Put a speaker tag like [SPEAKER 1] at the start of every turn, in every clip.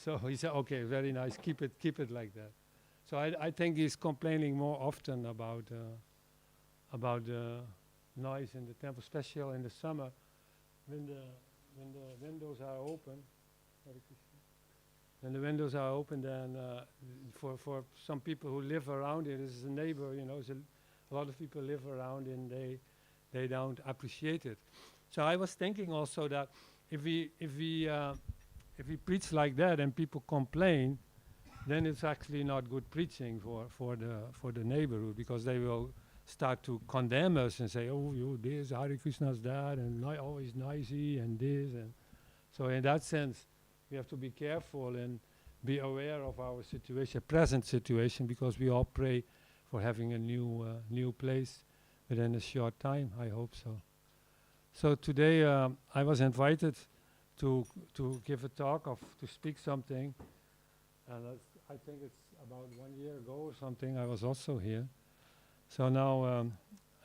[SPEAKER 1] So he said, okay, very nice, keep it like that. So I think he's complaining more often about the noise in the temple, especially in the summer when the windows are open. Hare Krishna. When the windows are open, then for some people who live around it, as a neighbor, a lot of people live around and they don't appreciate it. So I was thinking also that if we preach like that and people complain, then it's actually not good preaching for the neighborhood, because they will start to condemn us and say, oh, you this, Hare Krishna's that, and always noisy and this. And so in that sense, we have to be careful and be aware of our situation, present situation, because we all pray for having a new place within a short time. I hope so. So today I was invited to give a talk, to speak something, and I think it's about 1 year ago or something. I was also here. So now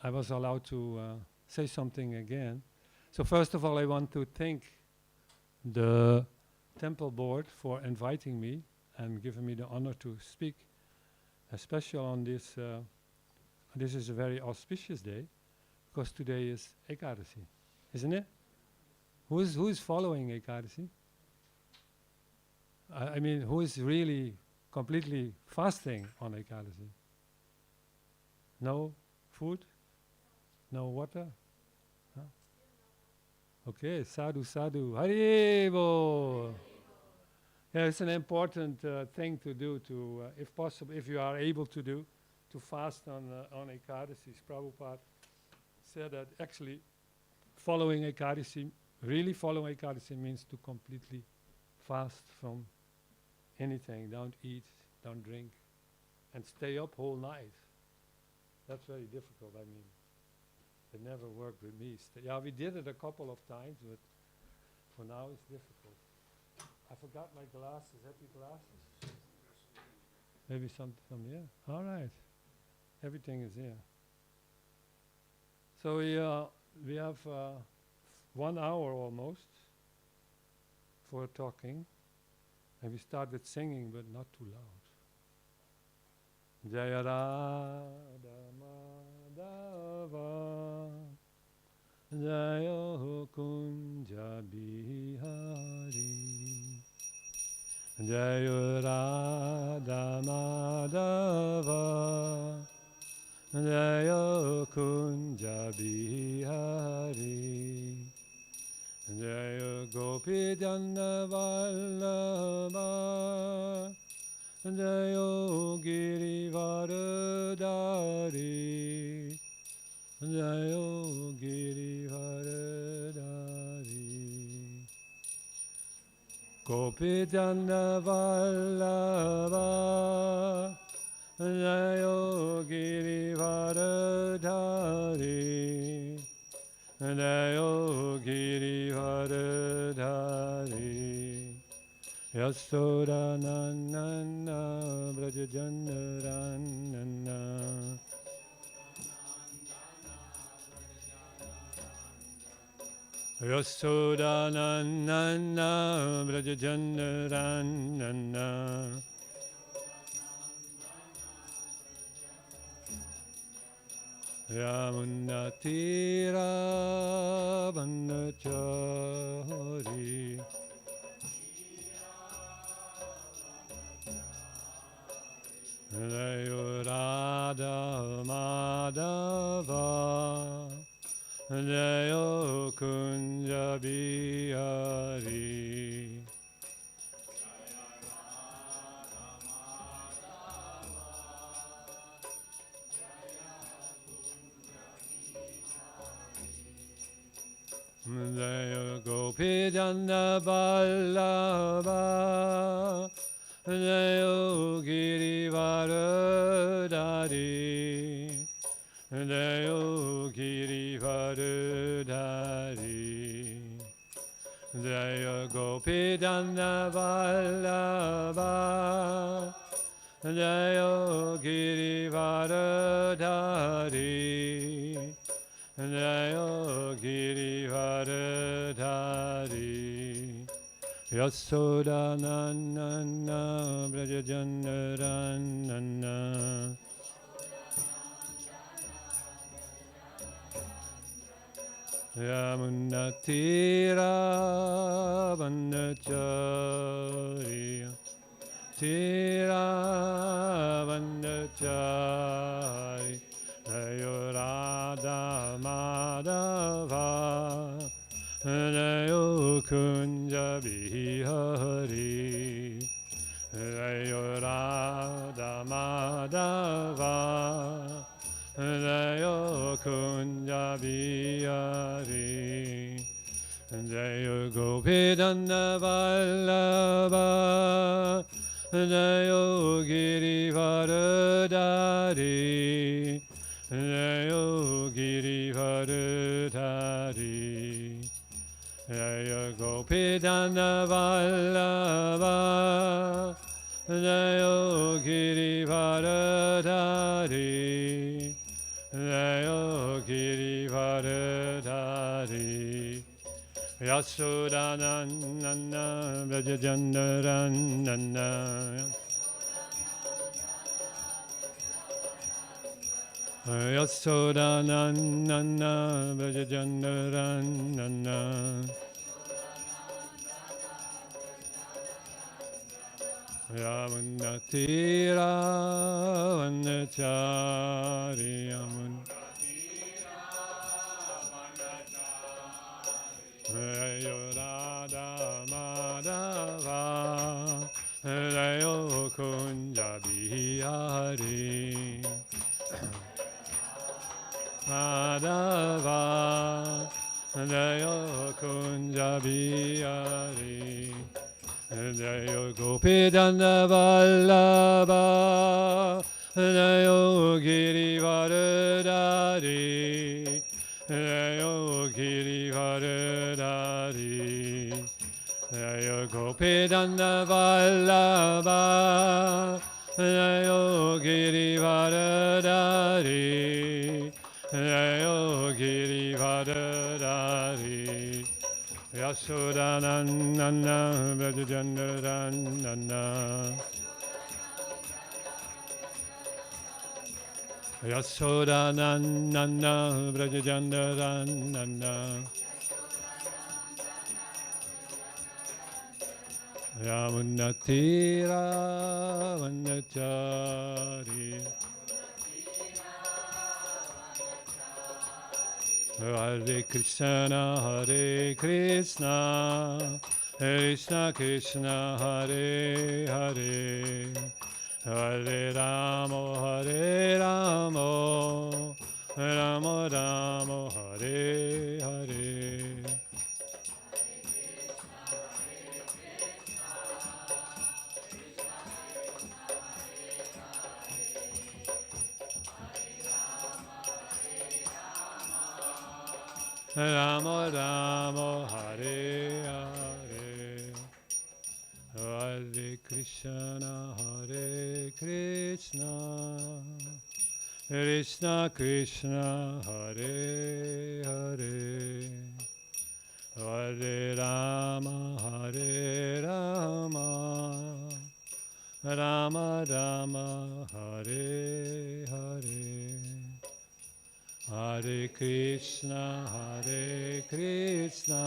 [SPEAKER 1] I was allowed to say something again. So first of all, I want to thank the temple board for inviting me and giving me the honor to speak, especially on this. This is a very auspicious day, because today is Ekadasi, isn't it? Who is following Ekadasi? I mean, who is really completely fasting on Ekadasi? No food? No water? Huh? Okay, sadhu, sadhu. Haribo! Yeah, it's an important thing to do, if possible, if you are able to do, to fast on Ekadasi. Prabhupada said that actually following Ekadasi, really following Ekadasi, means to completely fast from anything. Don't eat, don't drink, and stay up whole night. That's very difficult. I mean, it never worked with me. Yeah, we did it a couple of times, but for now it's difficult. I forgot my glasses. Have you glasses? Maybe some here. All right. Everything is here. So we have 1 hour almost for talking, and we start with singing, but not too loud. Jaya Radha Madhava Jaya Kunja Bihari Jaya Radha Madhava Jaya Kunja Bihari Jaya Gopi Jana Vallabha Jayo Girivardhari Jayo Girivardhari Gopi Jana Vallabha Jayo Girivardhari Jayo Girivardhari Yasoda Nana Braja Janaranana Yasoda Nana Braja Janaranana Yamuna Tira Vanachari Jayo Radha Madhava Jayo Kunja Bihari Jayo Gopi Jana Vallabha Jayo Girivardhari Jayo Girivardhari Jayo Gopi Jana Vallabha Jayo Girivardhari Jayo Girivardhari Yasodananda Brajajandarananda Yamunatira Vandachari Tira Vandachari Ayorada Madhava Jayo Kunja Bihari Jayorada Madhava Jayo Kunja Bihari Jayo Gopidanda Vallabha Jayo Girivardhari Jayo Girivardhari Jaya Gopidanda Vallabha Jayo Girivardhari Jayo Girivardhari Yasodananda Brajajandarananda Yasodananda Brajajandarananda Yamunatira Vandachari Yayorada Madhava Jayo Kunja Bihari Madhava Jayo Kunja Bihari Jayo Gopidanda Vallabha Jayo Girivardhari Jayo Girivardhari Jayo Gopidanda Vallabha Jayo Girivardhari Jayo Girivardhari Yasodananda Brajajandarananda Yasodananda Brajajandarananda Yamunatira Vandachari Hare Krishna Hare Krishna Krishna Krishna Hare Hare Hare Rama Hare Rama Rama Rama Hare Hare Rama Rama Hare Hare Hare Krishna Hare Krishna Krishna Krishna Hare Hare Hare Rama Hare Rama Rama Rama Hare Hare Hare Krishna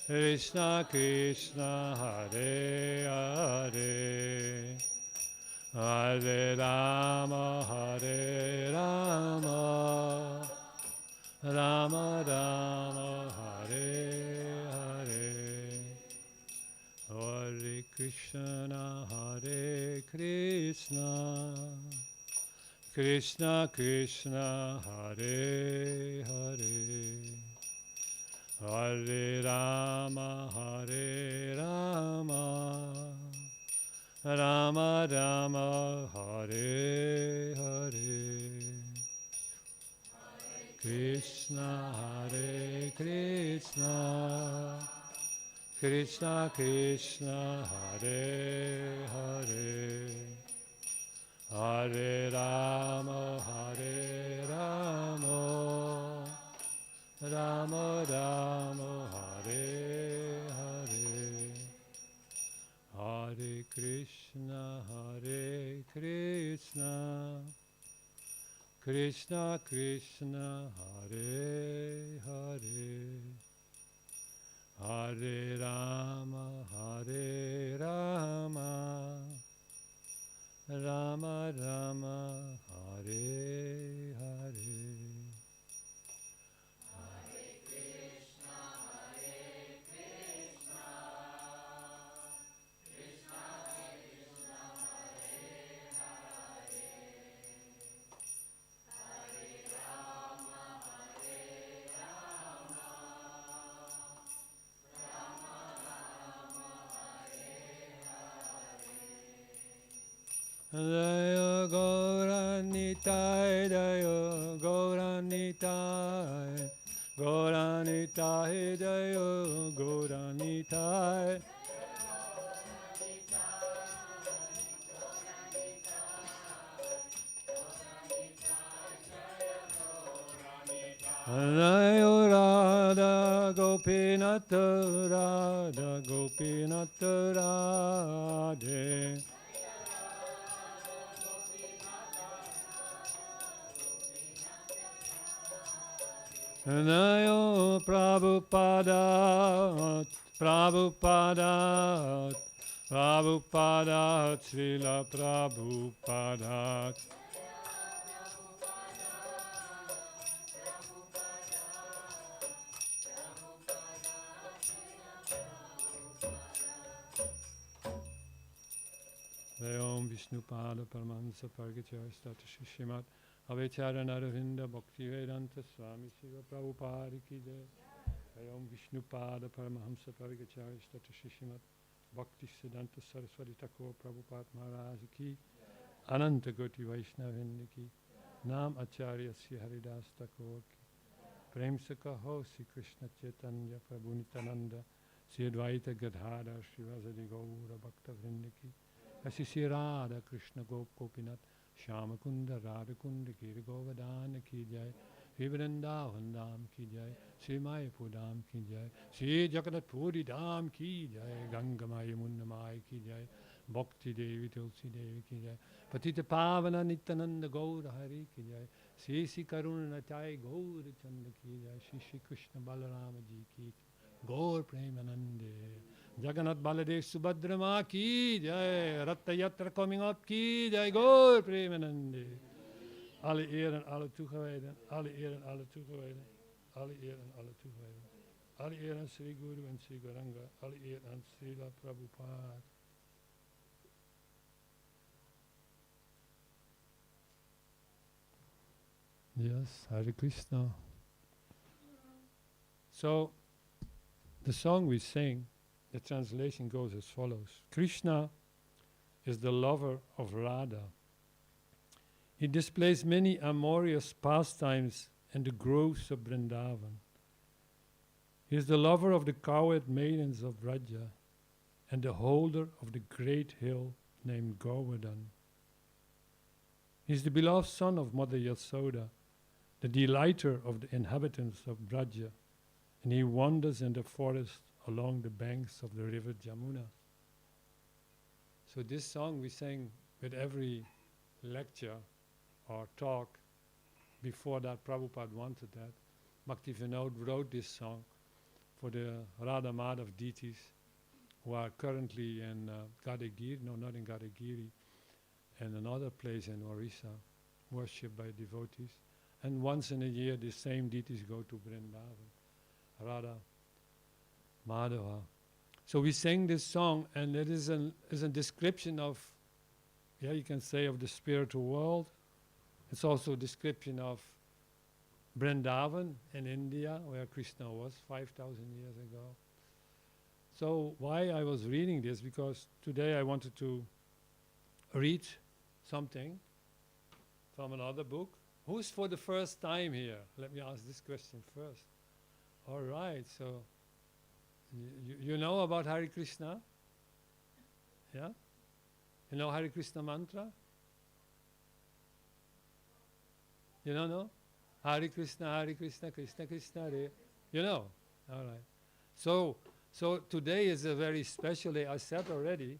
[SPEAKER 1] Krishna Krishna Hare Hare Hare Rama Rama Rama Rama Hare Hare Hare Krishna Krishna Krishna Hare Hare Hare Rama Rama Rama Rama Hare Hare Krishna Krishna Krishna Hare Hare Hare Rama Rama Rama Rama Hare Hare Krishna Krishna Hare Hare Hare Rama Hare Rama Rama Rama Hare Hare Jaya Gauranitai, Jaya Gauranitai, Gauranitai, Jaya Gauranitai. Jaya Radha Gopinath, Radha Gopinath Radhe. Nayo Prabhupada, Prabhupada, Prabhupada, Srila Prabhupada. Om Vishnupada Paramahansa Pargacharya Stata Shishimat Avecharana Ravinda Bhakti Vedanta Swami Shiva Prabhupada Ki Jai. Om Vishnupada Paramahamsa Pargacharya Stata Shishimat Bhakti Siddhanta Saraswati Thakur Prabhupada Maharaj Ki. Ananta Goti Vaishnavinda Ki. Nam Acharya Sri Haridas Thakur Ki. Prem se kaho Sri Krishna Chaitanya Prabhu Nityananda Sri Advaita Gadadhar Srivasadi Gaura Bhakta Vrinda Ki. Asi Sri Radha Krishna Gop Gopinath Shyama Kunda Radha Kunda Giri Govardhana Ki Jai. Sri Vrindavan Dham Ki Jai. Sri Mayapur Dham Ki Jai. Sri Jagannath Puri Dham Ki Jai. Ganga Maya Munda Maya Ki Jai. Bhakti Devi Tulsi Devi Ki Jai. Patita Pavana Nityananda Gaura Hari Ki Jai. Sri Sri Karuna Nachai Gaura Chanda Ki Jai. Sri Sri Krishna Balarama Ji Ki Gaur Premanande. Jagannath Baladev Subhadra Ma Ki Jai. Ratta Yatra coming up Ki Jai. Gaur Premanande. Alle eer en alle toegewijden. Alle eer en alle toegewijden. Alle eer en alle toegewijden. Alle eer aan Sri Guru en Sri Gauranga. Alle eer aan Srila Prabhupada. Yes, Hare Krishna. So, the song we sing, the translation goes as follows. Krishna is the lover of Radha. He displays many amorous pastimes in the groves of Vrindavan. He is the lover of the cowherd maidens of Vraja and the holder of the great hill named Govardhan. He is the beloved son of Mother Yasoda, the delighter of the inhabitants of Vraja, and he wanders in the forest along the banks of the river Jamuna. So this song we sang with every lecture or talk. Before that, Prabhupada wanted that. Bhaktivinoda wrote this song for the Radha Madhav deities who are currently in Gadagiri, no, not in Gadagiri, and another place in Orissa, worshipped by devotees. And once in a year, the same deities go to Vrindavan, Radha, Madhava. So we sang this song, and it is a description of, you can say, of the spiritual world. It's also a description of Vrindavan in India, where Krishna was 5,000 years ago. So why I was reading this, because today I wanted to read something from another book. Who's for the first time here? Let me ask this question first. All right, so you know about Hare Krishna? Yeah? You know Hare Krishna mantra? You don't know? Hare Krishna, Krishna Krishna, Hare. You know? All right. So today is a very special day, I said already,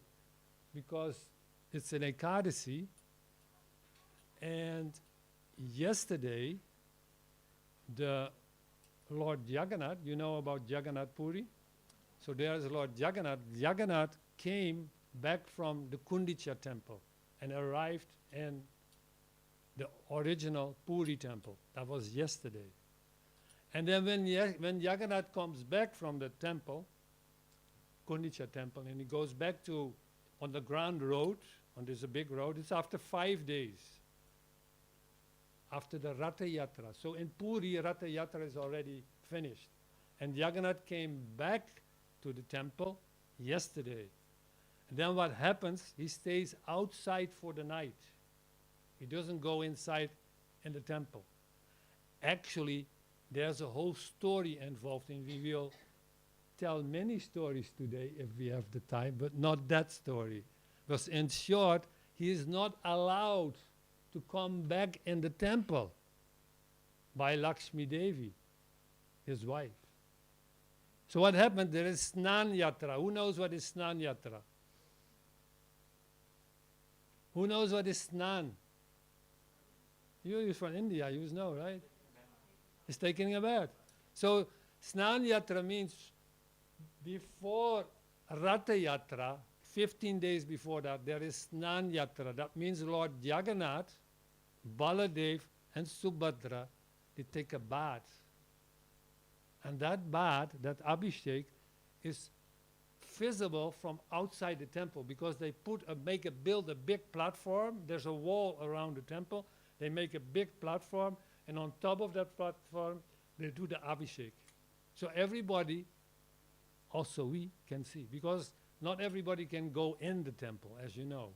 [SPEAKER 1] because it's an Ekadasi, and yesterday, the Lord Jagannath, you know about Jagannath Puri? So there's Lord Jagannath. Jagannath came back from the Kundicha temple and arrived in the original Puri temple. That was yesterday. And then when Jagannath comes back from the temple, Kundicha temple, and he goes back to on the Grand Road, and there's a big road, it's after 5 days, after the Ratha Yatra. So in Puri, Ratha Yatra is already finished. And Jagannath came back to the temple yesterday. And then what happens, he stays outside for the night. He doesn't go inside in the temple. Actually, there's a whole story involved, and we will tell many stories today if we have the time, but not that story. Because in short, he is not allowed to come back in the temple by Lakshmi Devi, his wife. So what happened? There is Snan Yatra. Who knows what is Snan Yatra? Who knows what is Snan? You're from India, you know, right? It's taking a bath. So Snan Yatra means before Ratha Yatra, 15 days before that, there is Snan Yatra. That means Lord Jagannath, Baladev, and Subhadra, they take a bath. And that bath, that Abhishek, is visible from outside the temple because they build a big platform. There's a wall around the temple. They make a big platform, and on top of that platform, they do the Abhishek. So everybody, also we, can see, because not everybody can go in the temple, as you know.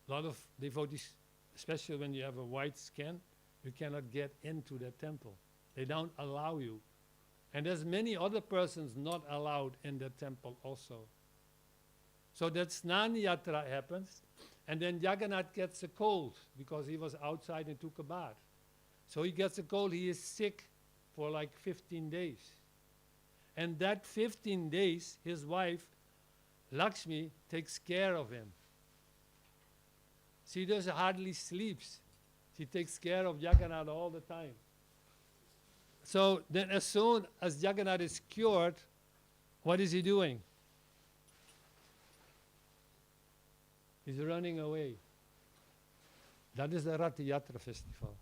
[SPEAKER 1] A lot of devotees, especially when you have a white skin, you cannot get into the temple. They don't allow you. And there's many other persons not allowed in the temple also. So that Snan Yatra happens, and then Jagannath gets a cold because he was outside and took a bath. So he gets a cold, he is sick for like 15 days. And that 15 days, his wife, Lakshmi, takes care of him. She does hardly sleeps. She takes care of Jagannath all the time. So then as soon as Jagannath is cured, what is he doing? He's running away. That is the Ratha Yatra festival.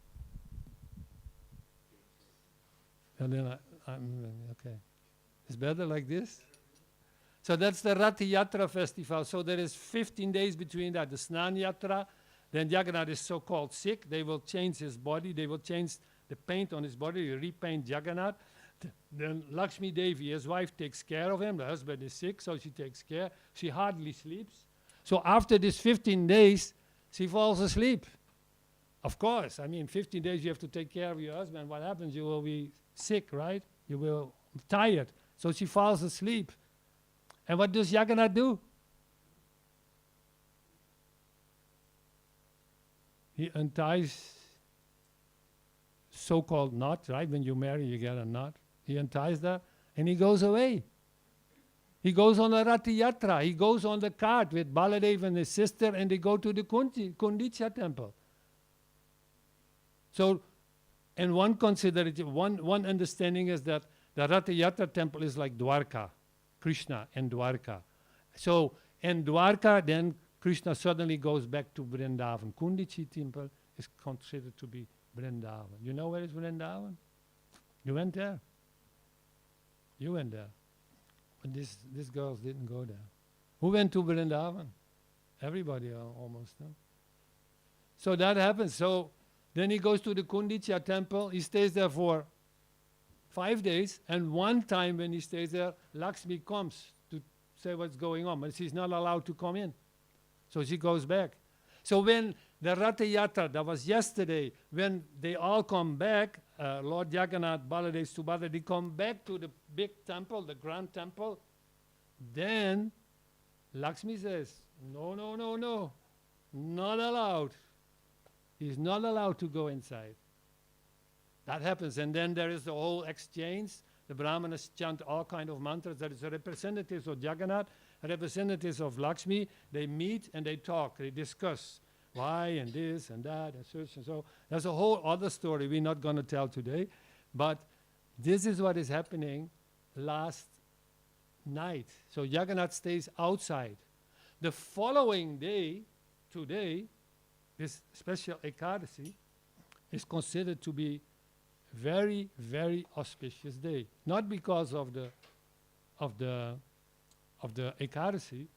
[SPEAKER 1] And then okay. It's better like this? So that's the Ratha Yatra festival. So there is 15 days between that. The Snan Yatra, then Jagannath is so-called sick. They will change his body. They will change the paint on his body, repaint Jagannath. Then Lakshmi Devi, his wife, takes care of him. The husband is sick, so she takes care. She hardly sleeps. So after this 15 days, she falls asleep. Of course, I mean, 15 days you have to take care of your husband. What happens? You will be sick, right? You will be tired. So she falls asleep. And what does Jagannath do? He unties so-called knot, right? When you marry, you get a knot. He unties that, and he goes away. He goes on a Ratha Yatra. He goes on the cart with Baladev and his sister, and they go to the Kundicha temple. So, and one consideration, one understanding is that the Ratha Yatra temple is like Dwarka, Krishna and Dwarka. So, in Dwarka, then Krishna suddenly goes back to Vrindavan. Kundichi temple is considered to be Vrindavan. You know where is Vrindavan? You went there? You went there. But these girls didn't go there. Who went to Vrindavan? Everybody almost. No? So that happens. So then he goes to the Kundicha temple. He stays there for 5 days. And one time when he stays there, Lakshmi comes to say what's going on. But she's not allowed to come in. So she goes back. So when the Ratha Yatra, that was yesterday, when they all come back, Lord Jagannath, Baladev, Subhadra, they come back to the big temple, the grand temple, then Lakshmi says, no, no, no, no, not allowed. He's not allowed to go inside. That happens, and then there is the whole exchange. The Brahmanas chant all kind of mantras. There is representatives of Jagannath, representatives of Lakshmi. They meet and they talk, they discuss. why and this and that and such and so. That's a whole other story we're not going to tell today. But this is what is happening last night. So Jagannath stays outside. The following day, today, this special Ekadasi is considered to be very, very auspicious day. Not because of the Ekadasi,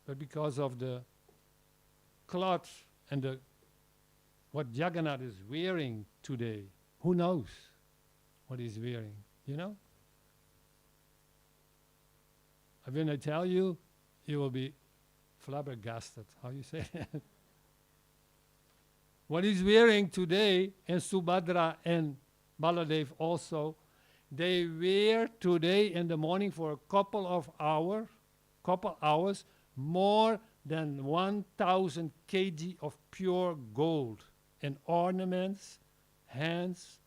[SPEAKER 1] but because of the cloth and what Jagannath is wearing today. Who knows what he's wearing? You know? And when I tell you, you will be flabbergasted. How you say that? What he's wearing today, and Subhadra and Baladev also, they wear today in the morning for a couple hours, more than 1,000 kg of pure gold in ornaments, hands,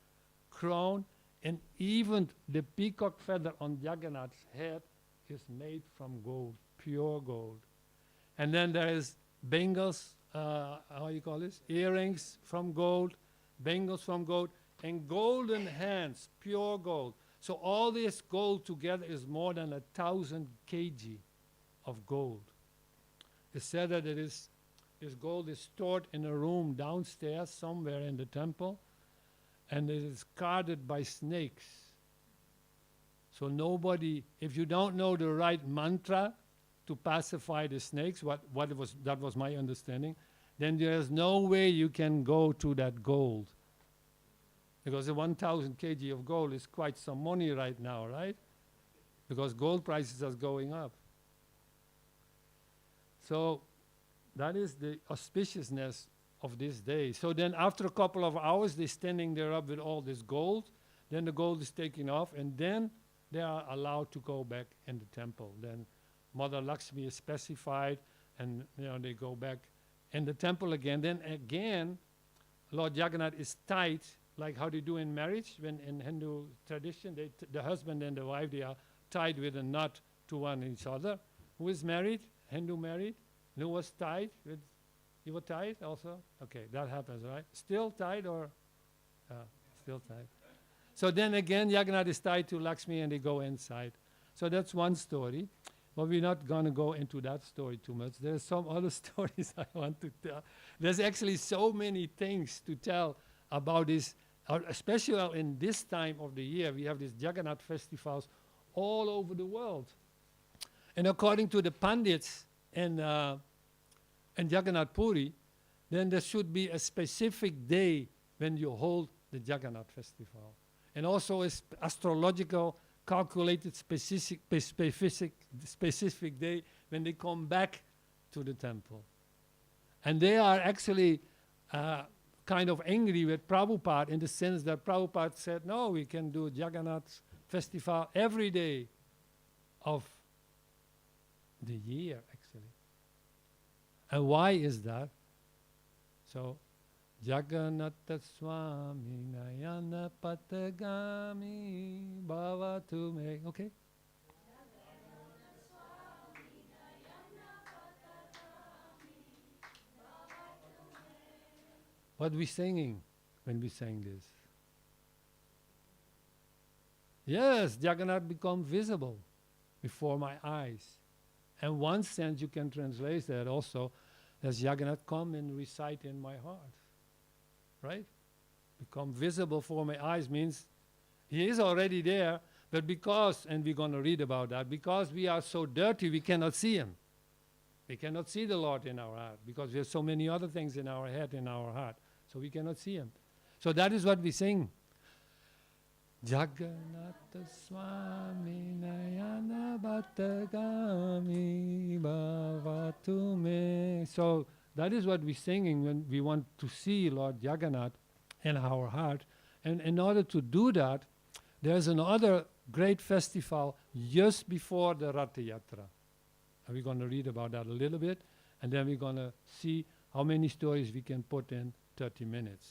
[SPEAKER 1] crown, and even the peacock feather on Jagannath's head is made from gold, pure gold. And then there is bangles, how you call this? Earrings from gold, bangles from gold, and golden hands, pure gold. So all this gold together is more than 1,000 kg of gold. It's said that this gold is stored in a room downstairs somewhere in the temple, and it is guarded by snakes. So nobody, if you don't know the right mantra to pacify the snakes, that was my understanding, then there is no way you can go to that gold. Because the 1,000 kg of gold is quite some money right now, right? Because gold prices are going up. So that is the auspiciousness of this day. So then after a couple of hours, they're standing there up with all this gold. Then the gold is taken off, and then they are allowed to go back in the temple. Then Mother Lakshmi is specified, and they go back in the temple again. Then again, Lord Jagannath is tied, like how they do in marriage. When in Hindu tradition, the husband and the wife, they are tied with a knot to one each other. Who is married? Hindu married? And who was tied? You were tied also? Okay, that happens, right? Still tied or? Still tied. So then again, Jagannath is tied to Lakshmi and they go inside. So that's one story. But we're not going to go into that story too much. There's some other stories I want to tell. There's actually so many things to tell about this, especially in this time of the year. We have these Jagannath festivals all over the world. And according to the Pandits in Jagannath Puri, then there should be a specific day when you hold the Jagannath festival. And also a astrological calculated specific day when they come back to the temple. And they are actually kind of angry with Prabhupada in the sense that Prabhupada said, no, we can do Jagannath festival every day of the year, actually. And why is that? So, Jagannatha Swami Nayana Patagami Bhavatu Me. Okay? What are we singing when we sing this? Yes, Jagannath become visible before my eyes. And one sense you can translate that also as Jagannath come and recite in my heart. Right? Become visible for my eyes means he is already there, but because, and we're going to read about that, because we are so dirty, we cannot see him. We cannot see the Lord in our heart because there's so many other things in our head, in our heart. So we cannot see him. So that is what we sing. Jagannatha Swami Nayana Bhattagami Bhavatu Me. So that is what we're singing when we want to see Lord Jagannath in our heart. And in order to do that, there's another great festival just before the Ratha Yatra. And we're going to read about that a little bit, and then we're going to see how many stories we can put in 30 minutes.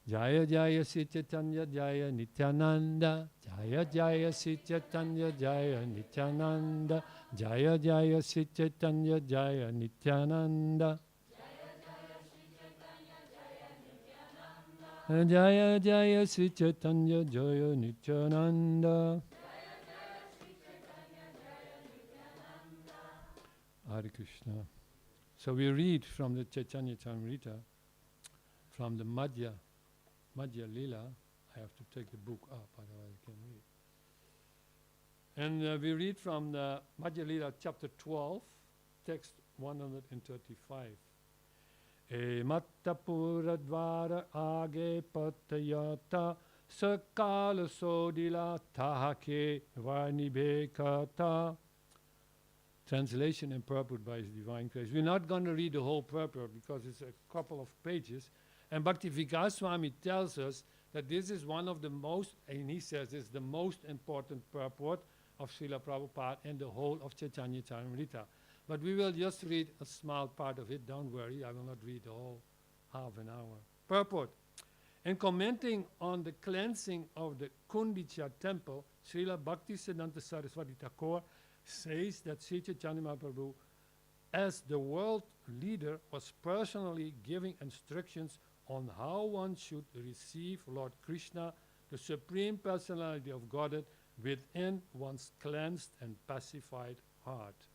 [SPEAKER 1] Jaya Jaya Sri Chaitanya Jaya Nityananda. Jaya Jaya Sri Chaitanya Jaya Nityananda. Jaya Jaya Sri Chaitanya Jaya Nityananda. Jaya Jaya Sri Chaitanya Jaya Nityananda. Hare Krishna. So we read from the Chaitanya Charitamrita, from the Madhya Lila. I have to take the book up, otherwise I can read. And we read from the Madhya Lila, chapter 12, text 135. E matta puradvara age patayata sakala sodila tahake varnibekata. Translation and purport by His Divine Grace. We're not going to read the whole purport because it's a couple of pages. And Bhakti Vikas Swami tells us that this is one of the most, and he says it's the most important purport of Srila Prabhupada and the whole of Chaitanya Charitamrita. But we will just read a small part of it. Don't worry, I will not read the whole half an hour. Purport. In commenting on the cleansing of the Kundicha temple, Srila Bhaktisiddhanta Saraswati Thakur says that Sri Chaitanya Mahaprabhu, as the world leader, was personally giving instructions on how one should receive Lord Krishna, the Supreme Personality of Godhead, within one's cleansed and pacified heart.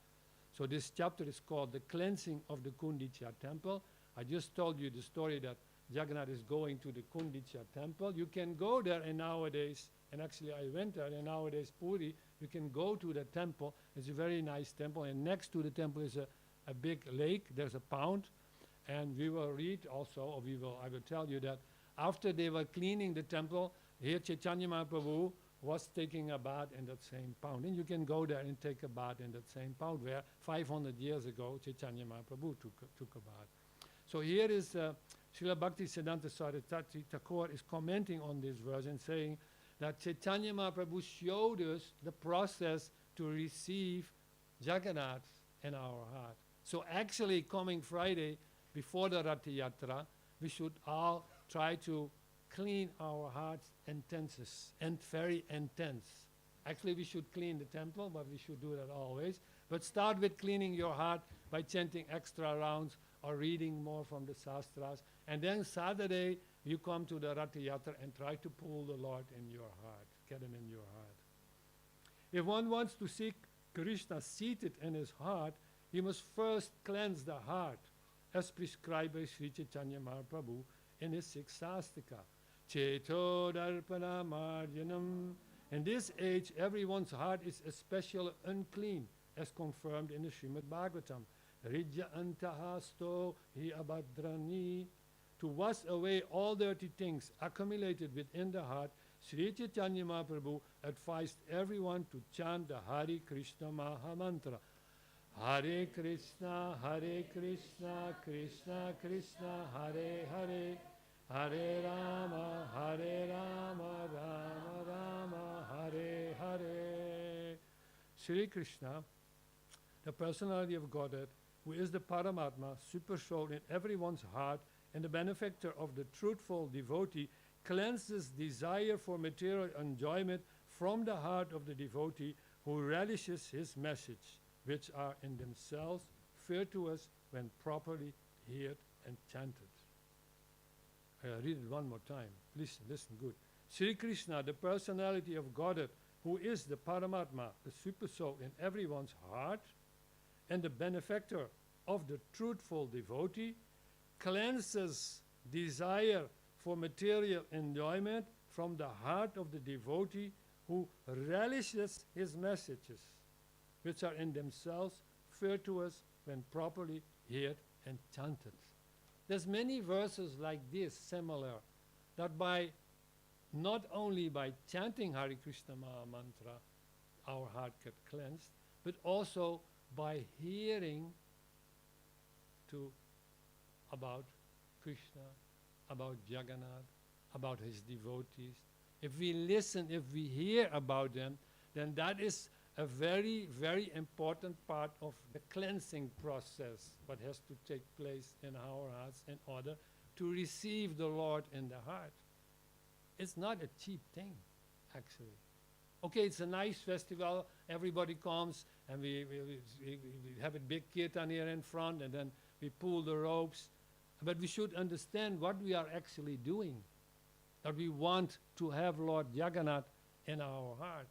[SPEAKER 1] So this chapter is called The Cleansing of the Kundicha Temple. I just told you the story that Jagannath is going to the Kundicha Temple. You can go there, and nowadays, and actually I went there, and nowadays Puri, you can go to the temple. It's a very nice temple, and next to the temple is a big lake. There's a pond, and we will read also, or I will tell you that after they were cleaning the temple, here Chaitanya Mahaprabhu was taking a bath in that same pond. And you can go there and take a bath in that same pond where 500 years ago Chaitanya Mahaprabhu took a bath. So here is Srila Bhaktisiddhanta Saraswati Thakur is commenting on this verse and saying that Chaitanya Mahaprabhu showed us the process to receive Jagannath in our heart. So actually coming Friday before the Ratha Yatra, we should all try to clean our hearts intenses and very intense. Actually we should clean the temple, but we should do that always. But start with cleaning your heart by chanting extra rounds or reading more from the Shastras. And then Saturday you come to the Ratha Yatra and try to pull the Lord in your heart, get him in your heart. If one wants to see Krishna seated in his heart, he must first cleanse the heart, as prescribed by Sri Chaitanya Mahaprabhu in his sixth Shastika. Cheto darpana marjanam. In this age, everyone's heart is especially unclean, as confirmed in the Srimad Bhagavatam. Rijya antahasto hi abhadrani. To wash away all dirty things accumulated within the heart, Sri Chaitanya Mahaprabhu advised everyone to chant the Hare Krishna Maha Mantra. Hare Krishna, Krishna Krishna, Hare Hare, Hare Rama, Rama Rama, Hare Hare. Sri Krishna, the personality of Godhead, who is the Paramatma, super soul in everyone's heart, and the benefactor of the truthful devotee, cleanses desire for material enjoyment from the heart of the devotee who relishes his message, which are in themselves virtuous when properly heard and chanted. I'll read it one more time. Listen good. Sri Krishna, the personality of Godhead, who is the Paramatma, the super soul in everyone's heart, and the benefactor of the truthful devotee, cleanses desire for material enjoyment from the heart of the devotee who relishes his messages, which are in themselves virtuous when properly heard and chanted. There's many verses like this, similar, that by not only by chanting Hare Krishna Maha Mantra, our heart get cleansed, but also by hearing about Krishna, about Jagannath, about his devotees. If we listen, if we hear about them, then that is a very, very important part of the cleansing process, what has to take place in our hearts in order to receive the Lord in the heart. It's not a cheap thing, actually. Okay, it's a nice festival. Everybody comes, and we have a big kirtan here in front, and then we pull the ropes. But we should understand what we are actually doing. That we want to have Lord Jagannath in our heart.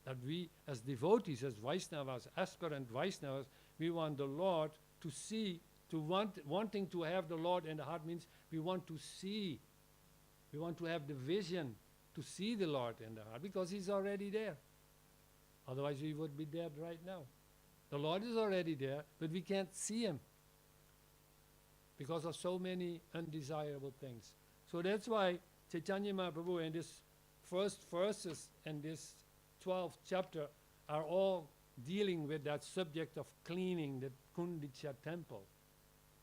[SPEAKER 1] That we, as devotees, as Vaishnavas, aspirant Vaishnavas, we want the Lord to see, wanting to have the Lord in the heart means we want to see. We want to have the vision to see the Lord in the heart, because He's already there. Otherwise we would be dead right now. The Lord is already there, but we can't see Him because of so many undesirable things. So that's why Chaitanya Mahaprabhu in this first verses in this 12th chapter are all dealing with that subject of cleaning the Kundicha temple,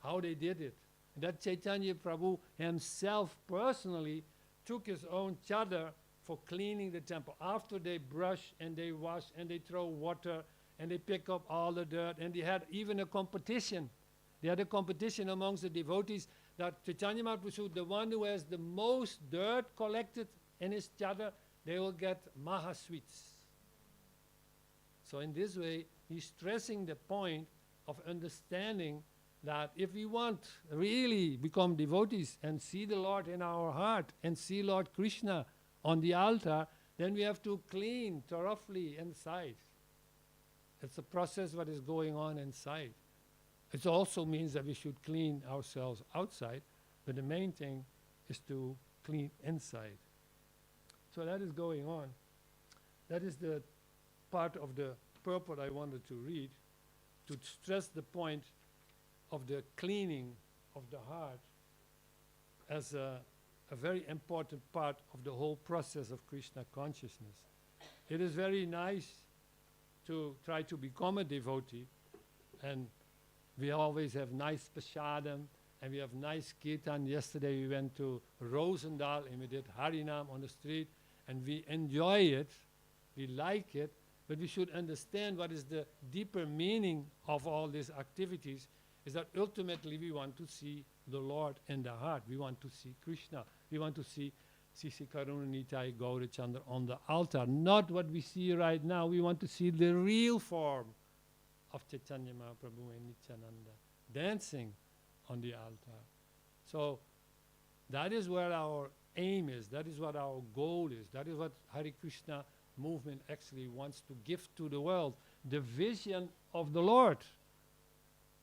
[SPEAKER 1] how they did it. And that Chaitanya Prabhu himself personally took his own chadar for cleaning the temple. After they brush and they wash and they throw water and they pick up all the dirt, and they had even a competition. They had a competition amongst the devotees that Chaitanya Mahaprabhu, the one who has the most dirt collected in his chadar, they will get maha sweets. So in this way, he's stressing the point of understanding that if we want really become devotees and see the Lord in our heart and see Lord Krishna on the altar, then we have to clean thoroughly inside. It's a process what is going on inside. It also means that we should clean ourselves outside, but the main thing is to clean inside. So that is going on. That is the part of the purport I wanted to read, to stress the point of the cleaning of the heart as a very important part of the whole process of Krishna consciousness. It is very nice to try to become a devotee, and we always have nice prasadam, and we have nice kirtan. Yesterday we went to Rosendal and we did Harinam on the street, and we enjoy it, we like it, but we should understand what is the deeper meaning of all these activities, is that ultimately we want to see the Lord in the heart. We want to see Krishna. We want to see Sisi Karuna Nitai Gaurachandra on the altar. Not what we see right now. We want to see the real form of Chaitanya Mahaprabhu and Nityananda dancing on the altar. So that is where our aim is. That is what our goal is. That is what Hare Krishna movement actually wants to give to the world. The vision of the Lord.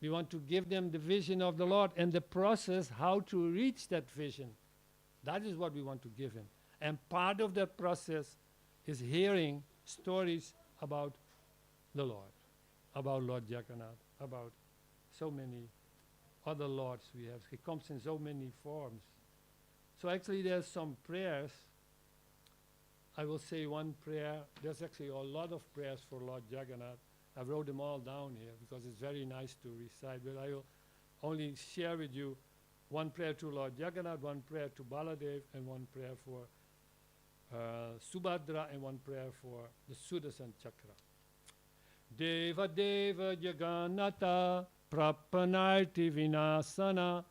[SPEAKER 1] We want to give them the vision of the Lord and the process how to reach that vision. That is what we want to give him. And part of that process is hearing stories about the Lord, about Lord Jagannath, about so many other lords we have. He comes in so many forms. So actually there's some prayers. I will say one prayer. There's actually a lot of prayers for Lord Jagannath. I wrote them all down here because it's very nice to recite, but I will only share with you one prayer to Lord Jagannath, one prayer to Baladev, and one prayer for Subhadra, and one prayer for the Sudarshan Chakra. Deva Deva Jagannatha Prapanarti Vinasana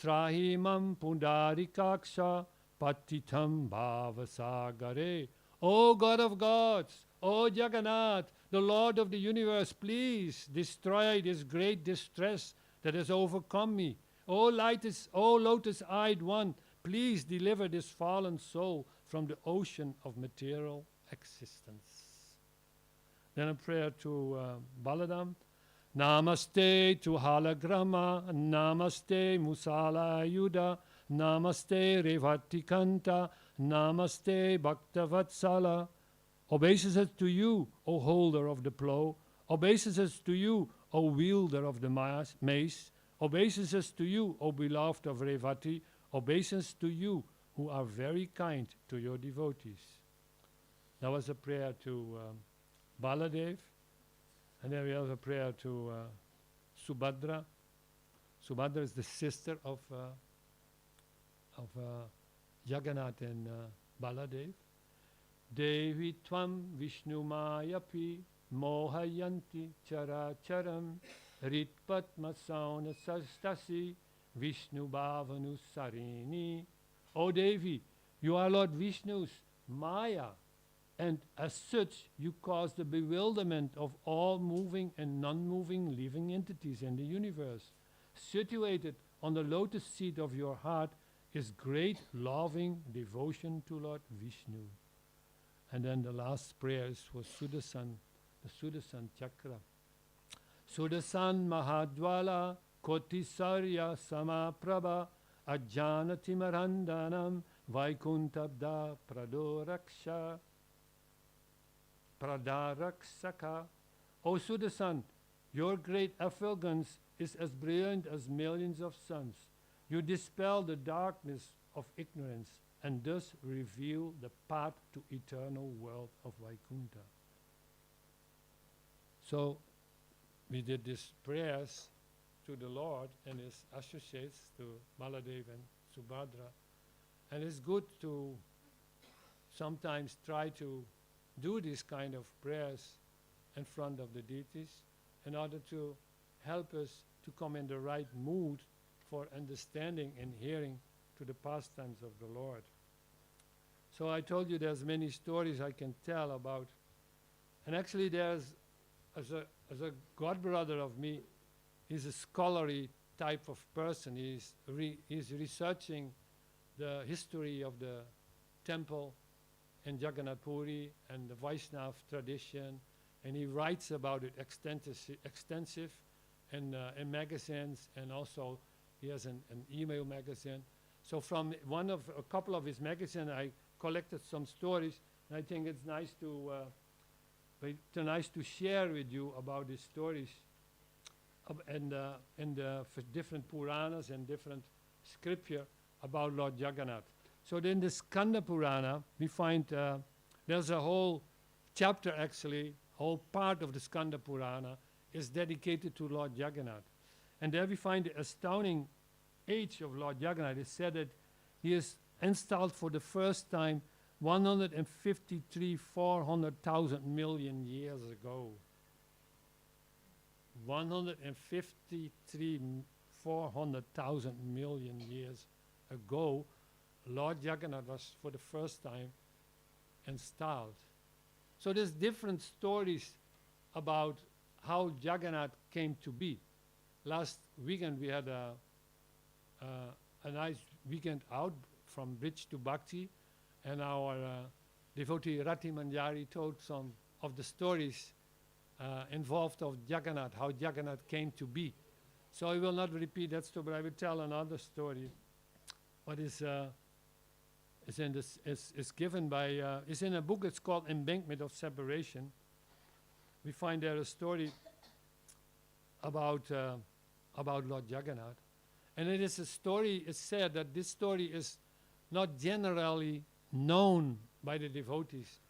[SPEAKER 1] Trahimam Pundarikaksha Patitam Bhavasagare. O God of gods, O Jagannath, the Lord of the universe, please destroy this great distress that has overcome me. O lotus-eyed one, please deliver this fallen soul from the ocean of material existence. Then a prayer to Baladam. Namaste to Halagrama, Namaste Musala Yuda, Namaste Revatikanta, Namaste Bhaktavatsala. Obeisances to you, O holder of the plow. Obeisances to you, O wielder of the mace. Obeisances to you, O beloved of Revati. Obeisance to you, who are very kind to your devotees. That was a prayer to Baladev. And then we have a prayer to Subhadra. Subhadra is the sister of Jagannath and Baladev. Devi tvam Vishnu Mayapi Mohayanti Chara Charam Ritpatma Sauna Sastasi Vishnu Bhavanu Sarini. O Devi, you are Lord Vishnu's Maya, and as such you cause the bewilderment of all moving and non-moving living entities in the universe. Situated on the lotus seat of your heart is great loving devotion to Lord Vishnu. And then the last prayer is for Sudasan, the Sudasan Chakra. Sudasan Mahadwala Kotisarya Samaprabha Ajjanatimarandanam Vaikuntabda Pradaraksaka. O Sudasan, your great effulgence is as brilliant as millions of suns. You dispel the darkness of ignorance and thus reveal the path to eternal world of Vaikunta. So we did these prayers to the Lord and his associates, to Baladev and Subhadra. And it's good to sometimes try to do these kind of prayers in front of the deities in order to help us to come in the right mood for understanding and hearing to the pastimes of the Lord. So I told you there's many stories I can tell about. And actually there's, as a godbrother of me, he's a scholarly type of person. He's researching the history of the temple in Jagannath Puri and the Vaishnava tradition, and he writes about it extensive in magazines, and also he has an email magazine. So from a couple of his magazines, I collected some stories, and I think it's nice to share with you about these stories and for different Puranas and different scripture about Lord Jagannath. So in the Skanda Purana, we find there's a whole chapter, actually, whole part of the Skanda Purana is dedicated to Lord Jagannath. And there we find the astounding age of Lord Jagannath. It's said that he is installed for the first time 153,400,000 million years ago. 153,400,000 million years ago, Lord Jagannath was for the first time installed. So there's different stories about how Jagannath came to be. Last weekend we had a nice weekend out from Bridge to Bhakti, and our devotee Rati Manjari told some of the stories involved of Jagannath, how Jagannath came to be. So I will not repeat that story, but I will tell another story. What is given by is in a book. It's called Embankment of Separation. We find there a story about Lord Jagannath, and it is a story. It's said that this story is not generally known by the devotees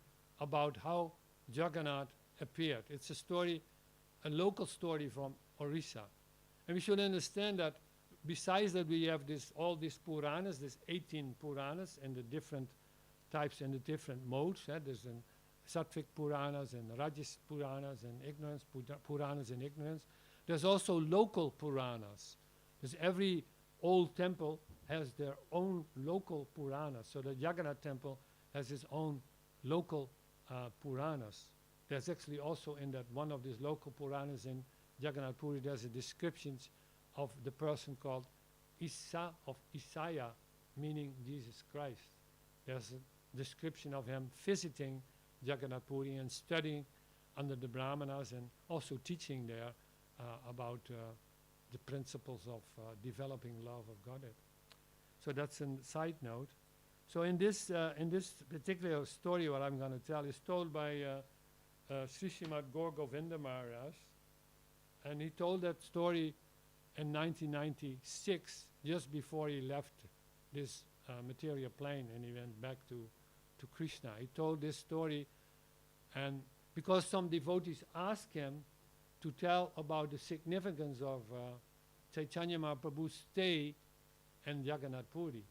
[SPEAKER 1] about how Jagannath appeared. It's a story, a local story from Orissa, and we should understand that. Besides that, we have all these Puranas, these 18 Puranas, and the different types and the different modes. There's Sattvic Puranas and Rajas Puranas and ignorance Puranas and ignorance. There's also local Puranas. There's every old temple has their own local Puranas. So the Jagannath temple has its own local Puranas. There's actually also in that one of these local Puranas in Jagannath Puri, there's a descriptions of the person called Isaiah, meaning Jesus Christ. There's a description of him visiting Jagannath Puri and studying under the Brahmanas and also teaching there about the principles of developing love of Godhead. So that's a side note. So in this particular story, what I'm going to tell is told by Sri Srimad Gaur Govinda Maharaj, and he told that story in 1996, just before he left this material plane and he went back to Krishna. He told this story, and because some devotees asked him to tell about the significance of Chaitanya Mahaprabhu's stay in Jagannath Puri.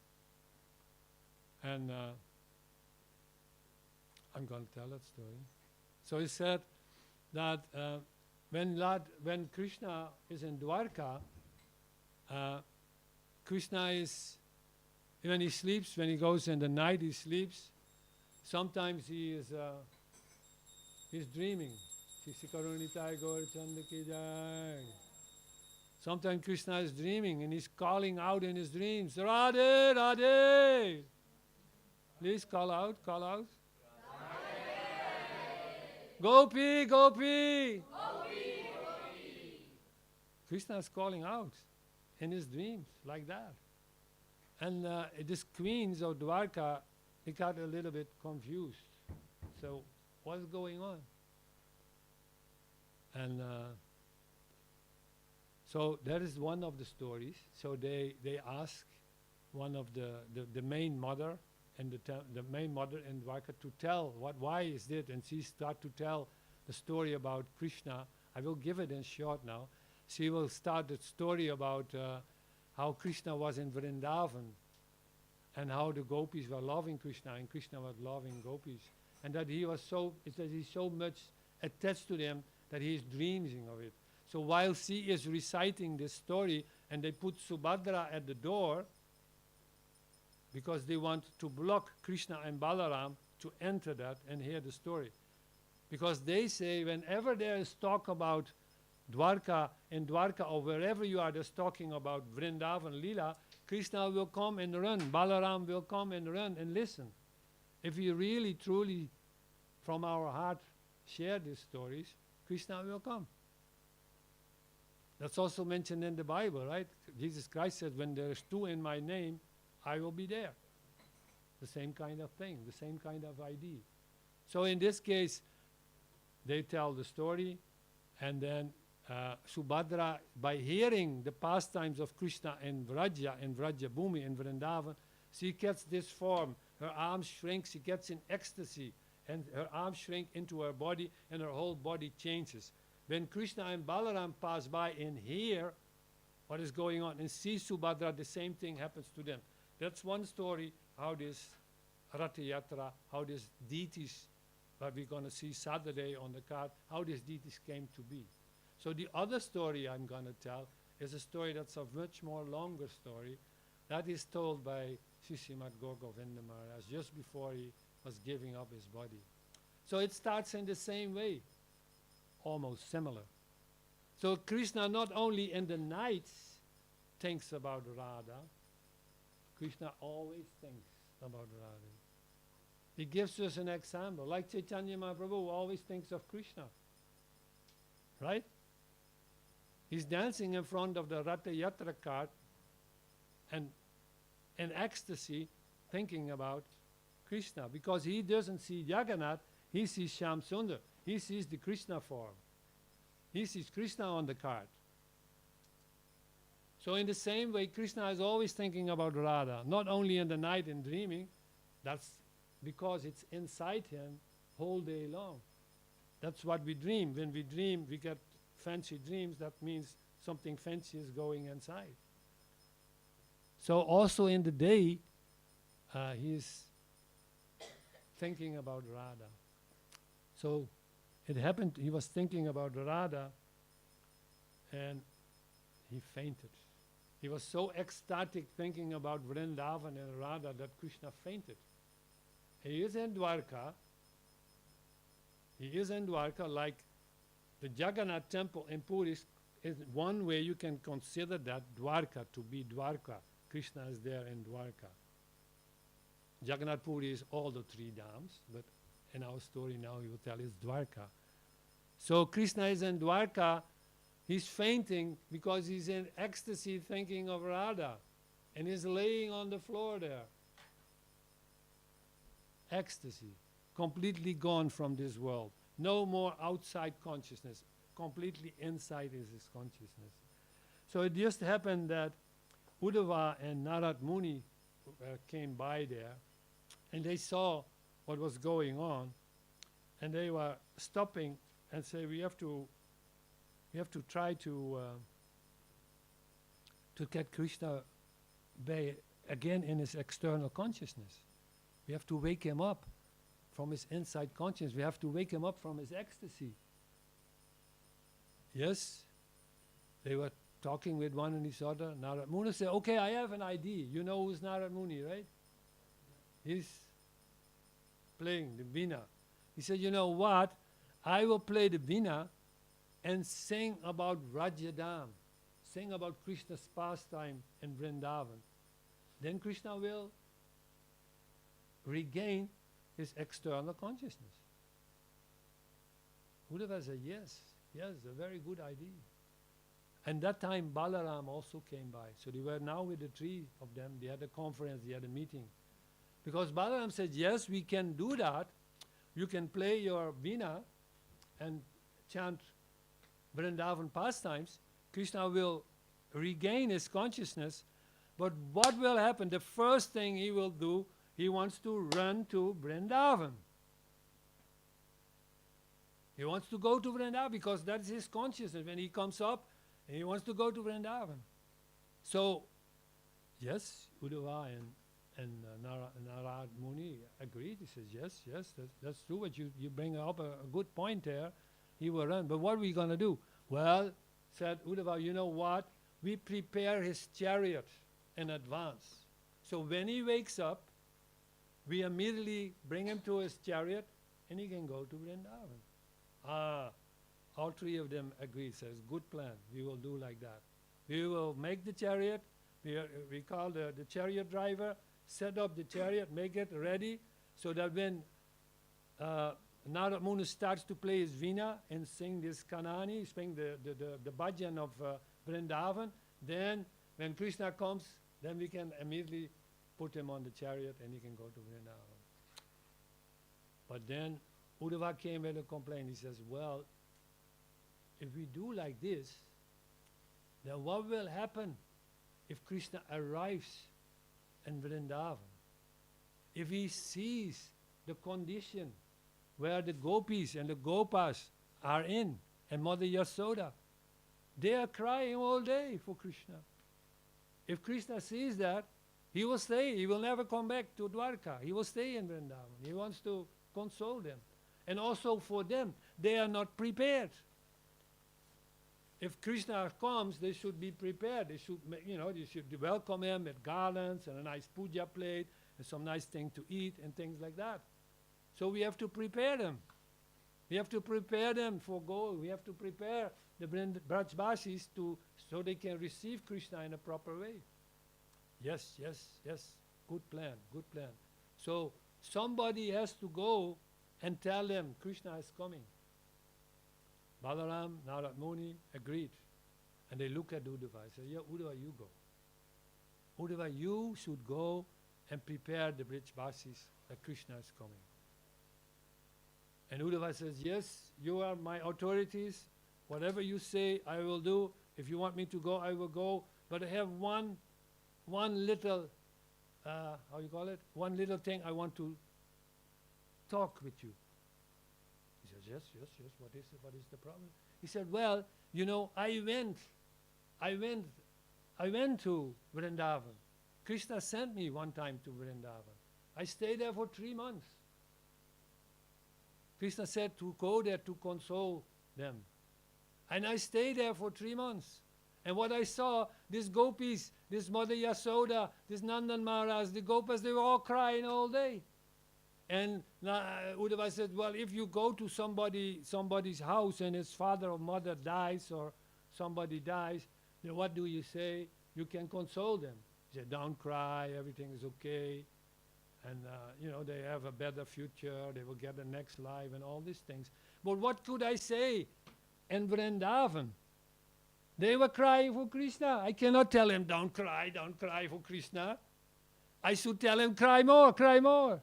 [SPEAKER 1] And I'm going to tell that story. So he said that when Krishna is in Dwarka, Krishna is, when he sleeps, when he goes in the night, he sleeps. Sometimes he is he's dreaming. Sometimes Krishna is dreaming and he's calling out in his dreams, Radhe, Radhe. Please call out, call out. Gopi, Gopi. Krishna is calling out in his dreams like that. And these queens of Dwarka, they got a little bit confused. So what's going on? And so that is one of the stories. So they ask one of the main mother and the main mother in Dwarka to tell why is it, and she start to tell the story about Krishna. I will give it in short now. She will start the story about how Krishna was in Vrindavan and how the gopis were loving Krishna and Krishna was loving gopis, and that he was he's so much attached to them that he is dreaming of it. So while she is reciting this story and they put Subhadra at the door because they want to block Krishna and Balaram to enter that and hear the story. Because they say whenever there is talk about Dwarka, in Dwarka or wherever you are just talking about Vrindavan Leela, Krishna will come and run, Balaram will come and run and listen. If we really truly from our heart share these stories, Krishna will come. That's also mentioned in the Bible, right? Jesus Christ said, when there's two in my name, I will be there. The same kind of thing, the same kind of idea. So in this case, they tell the story, and then Subhadra, by hearing the pastimes of Krishna in Vraja Bhumi, in Vrindavan, she gets this form. Her arms shrink, she gets in ecstasy, and her arms shrink into her body, and her whole body changes. When Krishna and Balaram pass by and hear what is going on and see Subhadra, the same thing happens to them. That's one story, how this Ratha Yatra, how these deities, that we're going to see Saturday on the card, how these deities came to be. So the other story I'm going to tell is a story that's a much more longer story. That is told by Srimad Gaur Govinda Maharaj just before he was giving up his body. So it starts in the same way, almost similar. So Krishna not only in the nights thinks about Radha, Krishna always thinks about Radha. He gives us an example, like Chaitanya Mahaprabhu always thinks of Krishna, right? He's dancing in front of the Ratha Yatra cart and in ecstasy thinking about Krishna, because he doesn't see Jagannath, he sees Shyam Sundar, he sees the Krishna form. He sees Krishna on the cart. So in the same way, Krishna is always thinking about Radha, not only in the night and dreaming, that's because it's inside him whole day long. That's what we dream. When we dream, we get fancy dreams. That means something fancy is going inside. So also in the day, he's thinking about Radha. So it happened, he was thinking about Radha and he fainted. He was so ecstatic thinking about Vrindavan and Radha that Krishna fainted. He is in Dwarka. He is in Dwarka, like the Jagannath temple in Puri is one way you can consider that Dwarka to be Dwarka. Krishna is there in Dwarka. Jagannath Puri is all the three dhams, but in our story now he will tell it's Dwarka. So Krishna is in Dwarka, he's fainting because he's in ecstasy thinking of Radha, and he's laying on the floor there. Ecstasy, completely gone from this world. No more outside consciousness, completely inside is his consciousness. So it just happened that Uddhava and Narad Muni came by there, and they saw what was going on, and they were stopping and say, we have to try to get Krishna again in his external consciousness. We have to wake him up from his inside consciousness. We have to wake him up from his ecstasy. Yes, they were talking with one and each other. Narad Muni said, okay, I have an idea. You know who's Narad Muni, right? He's playing the veena. He said, you know what? I will play the veena and sing about Rajyadam, sing about Krishna's pastime in Vrindavan. Then Krishna will regain his external consciousness. Uddhava said, yes, a very good idea. And that time Balaram also came by. So they were now with the three of them. They had a conference, they had a meeting. Because Balaram said, yes, we can do that. You can play your veena and chant Vrindavan pastimes. Krishna will regain his consciousness. But what will happen? The first thing he will do, he wants to run to Vrindavan. He wants to go to Vrindavan because that's his consciousness. When he comes up, he wants to go to Vrindavan. So, yes, Uddhava and Narad Muni agreed. He says, yes, that's true. But you bring up a good point there. He will run. But what are we going to do? Well, said Uddhava, you know what? We prepare his chariot in advance. So when he wakes up, we immediately bring him to his chariot and he can go to Vrindavan. All three of them agreed, says, good plan, we will do like that. We will make the chariot, we call the chariot driver, set up the chariot, make it ready, so that when Narad Muni starts to play his veena and sing this kanani, sing the bhajan of Vrindavan, then when Krishna comes, then we can immediately put him on the chariot and he can go to Vrindavan. But then Uddhava came with a complaint. He says, well, if we do like this, then what will happen if Krishna arrives in Vrindavan? If he sees the condition where the gopis and the gopas are in, and Mother Yasoda, they are crying all day for Krishna. If Krishna sees that, he will stay. He will never come back to Dwarka. He will stay in Vrindavan. He wants to console them. And also for them, they are not prepared. If Krishna comes, they should be prepared. They should, they should welcome him with garlands and a nice puja plate and some nice thing to eat and things like that. So we have to prepare them. We have to prepare them for goal. We have to prepare the Brajbasis so they can receive Krishna in a proper way. Yes. Good plan. So somebody has to go and tell them Krishna is coming. Balaram, Narad Muni agreed. And they look at Uddhava and say, yeah, Uddhava, you go. Uddhava, you should go and prepare the Brajbasis that Krishna is coming. And Uddhava says, yes, you are my authorities. Whatever you say, I will do. If you want me to go, I will go. But I have one little, one little thing I want to talk with you. He says, yes, what is the problem? He said, well, I went to Vrindavan. Krishna sent me one time to Vrindavan. I stayed there for 3 months. Krishna said to go there to console them. And I stayed there for 3 months. And what I saw, these gopis, this Mother Yasoda, this Nandan Maharaj, the gopas, they were all crying all day. And Uddhava said, well, if you go to somebody's house and his father or mother dies or somebody dies, then what do you say? You can console them. He said, don't cry, everything is okay. And, they have a better future, they will get the next life and all these things. But what could I say in Vrindavan? They were crying for Krishna. I cannot tell him, don't cry for Krishna. I should tell him, cry more, cry more.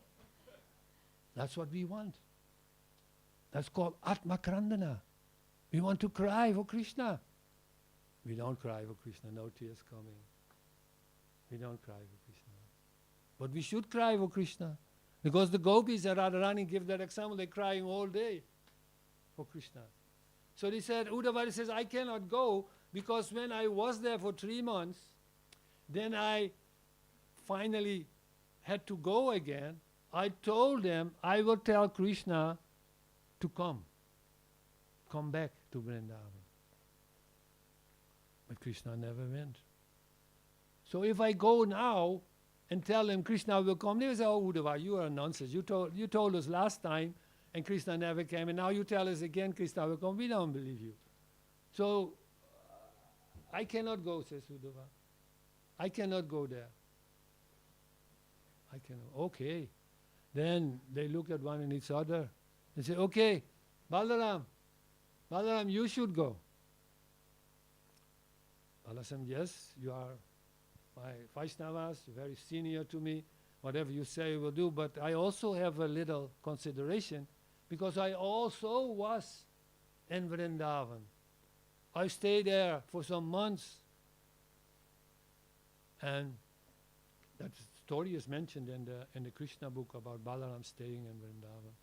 [SPEAKER 1] That's what we want. That's called Atma Krandana. We want to cry for Krishna. We don't cry for Krishna, no tears coming. We don't cry for Krishna. But we should cry for Krishna. Because the gopis that are running, give that example, they're crying all day for Krishna. So they said, Uddhava says, I cannot go because when I was there for 3 months, then I finally had to go again. I told them, I will tell Krishna to come back to Vrindavan. But Krishna never went. So if I go now and tell them Krishna will come, they will say, oh, Uddhava, you are nonsense. You told us last time and Krishna never came, and now you tell us again Krishna will come. We don't believe you. So I cannot go, says Uddhava. I cannot go there. I cannot. Okay. Then they look at one and each other and say, okay, Balaram, you should go. Balaram said, yes, you are my Vaishnavas, very senior to me. Whatever you say I will do, but I also have a little consideration because I also was in Vrindavan. I stayed there for some months, and that story is mentioned in the Krishna book about Balaram staying in Vrindavan.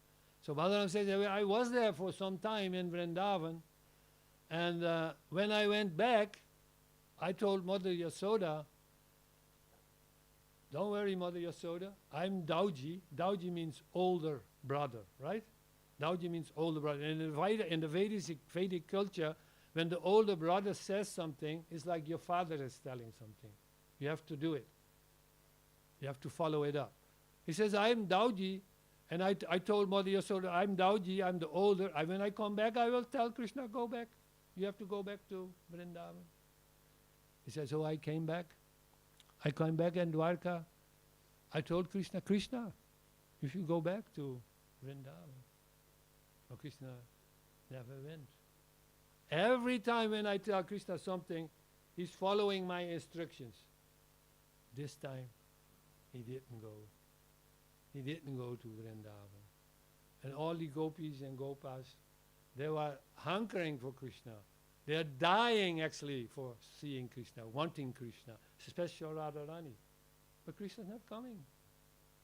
[SPEAKER 1] So Balaram says, I was there for some time in Vrindavan, and when I went back, I told Mother Yasoda, don't worry, Mother Yasoda, I'm Dauji. Dauji means older brother, right? Dauji means older brother. And in the Vedic culture, when the older brother says something, it's like your father is telling something. You have to do it. You have to follow it up. He says, I'm Dauji, and I told Mother Yasoda, I'm Dauji, I'm the older. When I come back, I will tell Krishna, go back. You have to go back to Vrindavan. He says, so I came back. I came back in Dwarka. I told Krishna, Krishna, you should go back to Vrindavan. But Krishna never went. Every time when I tell Krishna something, he's following my instructions. This time, he didn't go. He didn't go to Vrindavan. And all the gopis and gopas, they were hankering for Krishna. They are dying actually for seeing Krishna, wanting Krishna, especially Radharani. But Krishna is not coming.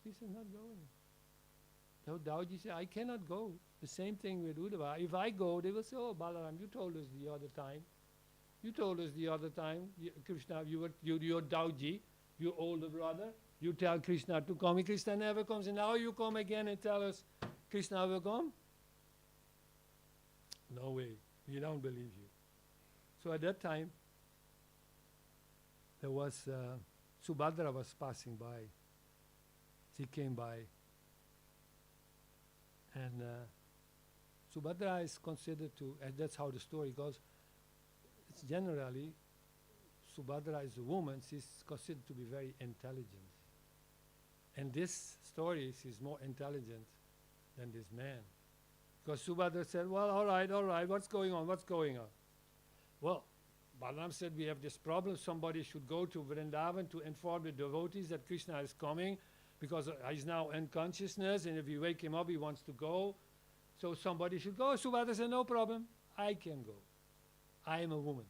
[SPEAKER 1] Krishna is not going. So Dauji said, I cannot go. The same thing with Uddhava. If I go, they will say, oh, Balaram, you told us the other time. You told us the other time, Krishna, you're Dauji, your older brother. You tell Krishna to come. Krishna never comes. And now you come again and tell us Krishna will come? No way. We don't believe you. So at that time, there was, Subhadra was passing by. She came by. And Subhadra is considered to, and that's how the story goes, it's generally, Subhadra is a woman, she's considered to be very intelligent. And this story, she's more intelligent than this man. Because Subhadra said, well, all right, what's going on? Well, Balaram said, we have this problem. Somebody should go to Vrindavan to inform the devotees that Krishna is coming because he's now in consciousness, and if you wake him up, he wants to go. So somebody should go. Subhadra said, no problem. I can go. I am a woman.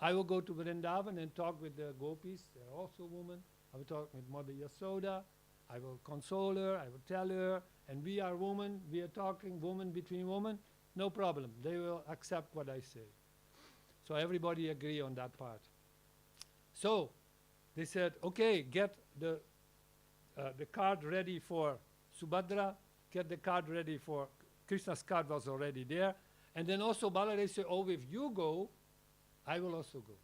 [SPEAKER 1] I will go to Vrindavan and talk with the gopis. They're also women. I will talk with Mother Yasoda. I will console her. I will tell her. And we are women. We are talking woman between women. No problem. They will accept what I say. So everybody agree on that part. So they said, okay, get the card ready for Subhadra, get the card ready for, Krishna's card was already there. And then also Balaram said, oh, if you go, I will also go.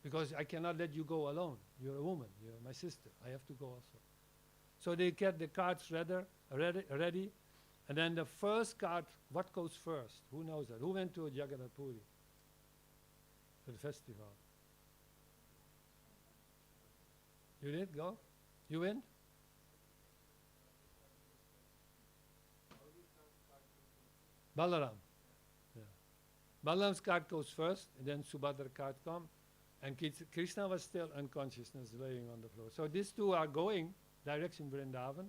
[SPEAKER 1] Because I cannot let you go alone. You're a woman, you're my sister, I have to go also. So they get the cards ready. And then the first card, what goes first? Who knows that? Who went to Jagannath Puri? To the festival. You did go? You went? Balaram. Yeah. Balaram's card goes first, and then Subhadra card comes, and Krishna was still unconsciousness laying on the floor. So these two are going direction Vrindavan,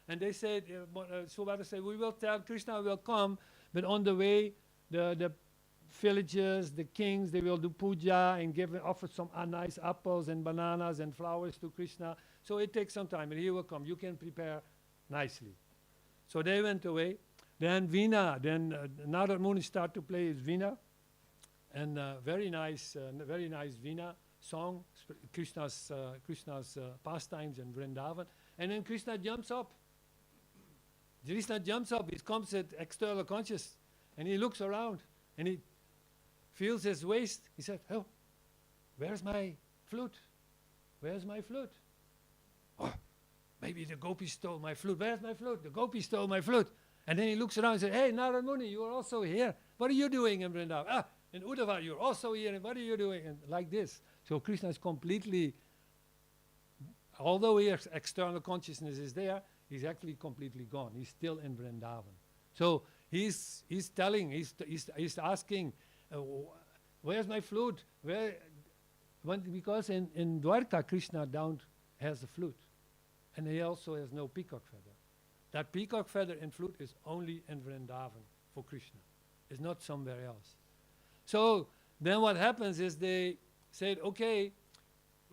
[SPEAKER 1] and they said, Subhadra said, we will tell Krishna will come, but on the way, the villages, the kings, they will do puja and offer some nice apples and bananas and flowers to Krishna. So it takes some time, and he will come. You can prepare nicely. So they went away. Then Veena, Narad Muni started to play his Veena, and very nice Veena song, Krishna's pastimes in Vrindavan. And then Krishna jumps up. Krishna jumps up. He comes at external conscious, and he looks around, and he feels his waist. He said, oh, where's my flute? Where's my flute? Oh, maybe the gopi stole my flute. Where's my flute? The gopi stole my flute. And then he looks around and says, hey, Narad Muni, you are also here. What are you doing in Vrindavan? Ah, in Uddhava, you're also here. And what are you doing? And like this. So Krishna is completely, although his external consciousness is there, he's actually completely gone. He's still in Vrindavan. So he's asking, where's my flute? Because in Dwarka, Krishna has a flute. And he also has no peacock feather. That peacock feather and flute is only in Vrindavan for Krishna. It's not somewhere else. So then what happens is they said, okay,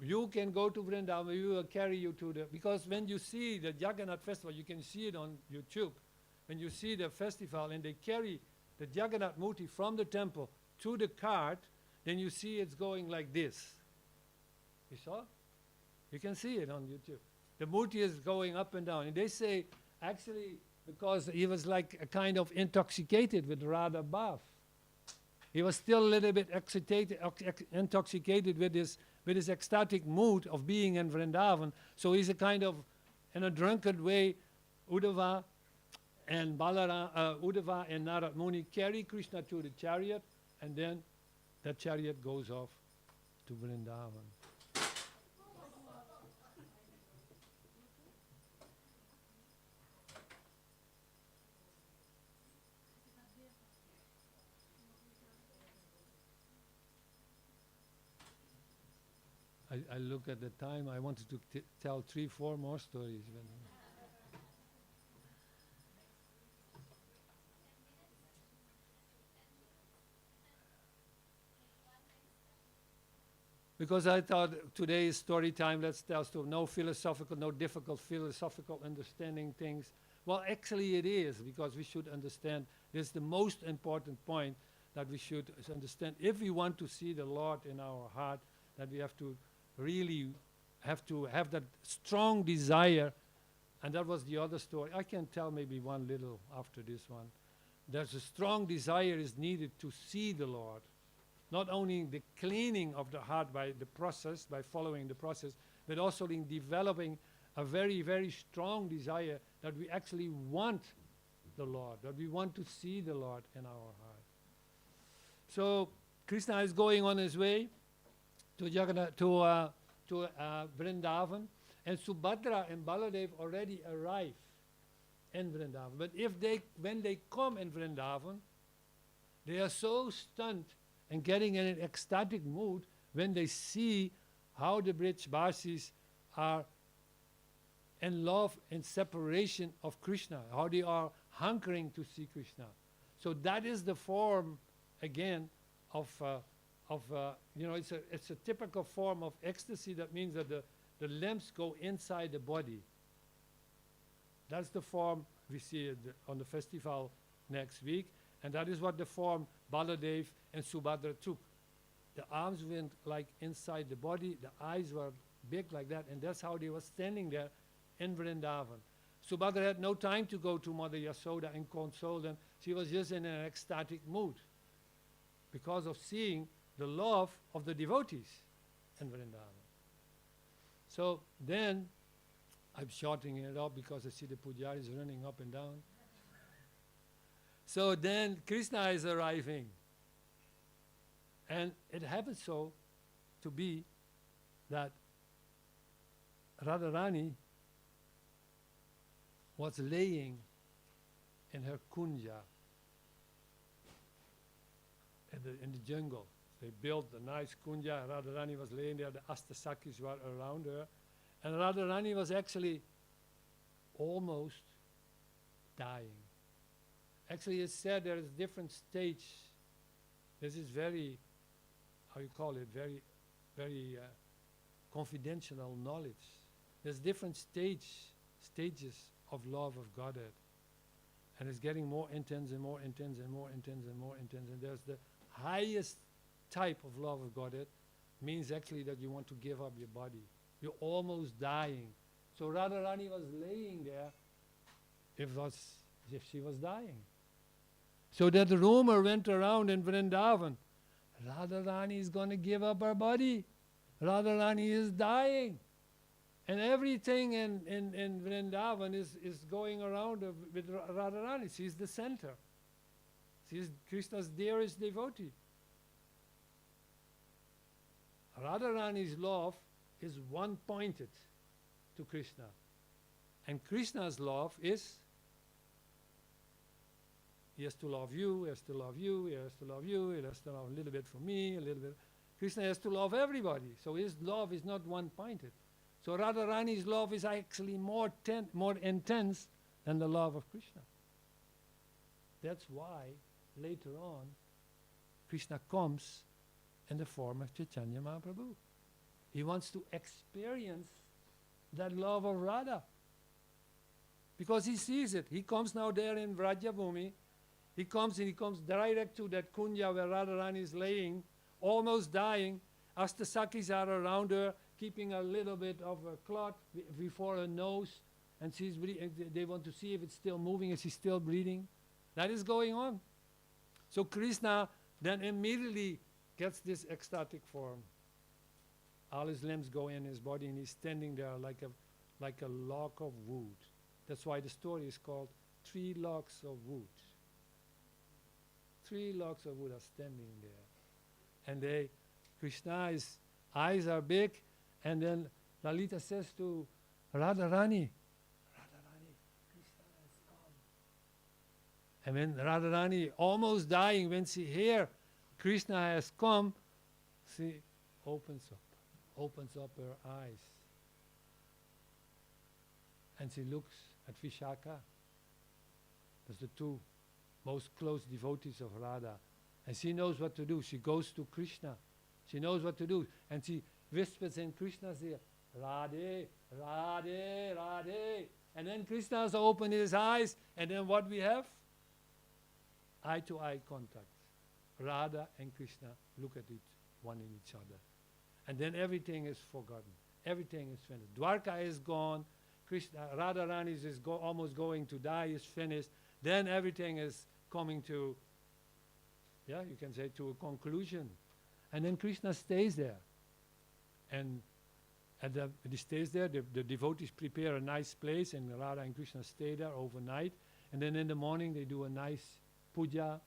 [SPEAKER 1] you can go to Vrindavan, we will carry you to the... Because when you see the Jagannath festival, you can see it on YouTube. When you see the festival and they carry the Jagannath Murti from the temple to the cart, then you see it's going like this. You saw? You can see it on YouTube. The Murti is going up and down. And they say, actually, because he was like a kind of intoxicated with Radha Bhav. He was still a little bit intoxicated with his ecstatic mood of being in Vrindavan. So he's a kind of, in a drunkard way, Uddhava and Uddhava and Narad Muni carry Krishna to the chariot, and then that chariot goes off to Vrindavan. I look at the time, I wanted to tell 3-4 more stories. Because I thought today is story time, let's tell story. No difficult philosophical understanding things. Well, actually it is, because we should understand, this is the most important point that we should understand. If we want to see the Lord in our heart, that we have to really have that strong desire, and that was the other story. I can tell maybe one little after this one. There's a strong desire is needed to see the Lord. Not only the cleaning of the heart by the process, by following the process, but also in developing a very, very strong desire that we actually want the Lord, that we want to see the Lord in our heart. So Krishna is going on his way to Vrindavan, and Subhadra and Baladev already arrive in Vrindavan. But when they come in Vrindavan, they are so stunned and getting in an ecstatic mood when they see how the Brij-Basis are in love and separation of Krishna, how they are hankering to see Krishna. So that is the form, again, it's a typical form of ecstasy. That means that the limbs go inside the body. That's the form we see on the festival next week, and that is what the form Baladev and Subhadra took. The arms went like inside the body, the eyes were big like that, and that's how they were standing there in Vrindavan. Subhadra had no time to go to Mother Yasoda and console them. She was just in an ecstatic mood because of seeing the love of the devotees in Vrindavan. So then, I'm shortening it up because I see the pujaris running up and down. So then Krishna is arriving. And it happens so to be that Radharani was laying in her kunja in the jungle. They built a nice kunja, and Radharani was laying there, the Astasakis were around her, and Radharani was actually almost dying. Actually, it's said there is different stage. This is very, how you call it, very, very confidential knowledge. There's different stages of love of Godhead. And it's getting more intense and more intense and more intense and more intense. And there's the highest type of love of Godhead, means actually that you want to give up your body. You're almost dying. So Radharani was laying there if she was dying. So that rumor went around in Vrindavan. Radharani is going to give up her body. Radharani is dying. And everything in Vrindavan is going around with Radharani. She's the center. She's Krishna's dearest devotee. Radharani's love is one-pointed to Krishna. And Krishna's love is, he has to love you, he has to love you, he has to love you, he has to love a little bit for me, a little bit. Krishna has to love everybody. So his love is not one-pointed. So Radharani's love is actually more intense than the love of Krishna. That's why later on Krishna comes in the form of Chaitanya Mahaprabhu. He wants to experience that love of Radha. Because he sees it. He comes now there in Vrajabhumi. He comes direct to that kunja where Radharani is laying, almost dying. Astasakis are around her, keeping a little bit of a clot before her nose. And they want to see if it's still moving, if she's still breathing. That is going on. So Krishna then immediately gets this ecstatic form. All his limbs go in his body and he's standing there like a log of wood. That's why the story is called 3 logs of wood. 3 logs of wood are standing there. And Krishna's eyes are big, and then Lalita says to Radharani, Krishna has come. And when Radharani, almost dying, when she hears Krishna has come, she opens up her eyes. And she looks at Vishaka. That's the 2 most close devotees of Radha. And she knows what to do. She goes to Krishna. She knows what to do. And she whispers in Krishna's ear, Radhe, Radhe, Radhe. And then Krishna has opened his eyes. And then what we have? Eye-to-eye contact. Radha and Krishna look at one in each other. And then everything is forgotten. Everything is finished. Dwarka is gone. Radharani is almost going to die, is finished. Then everything is coming to, you can say to a conclusion. And then Krishna stays there. And he stays there, the devotees prepare a nice place, and Radha and Krishna stay there overnight. And then in the morning they do a nice puja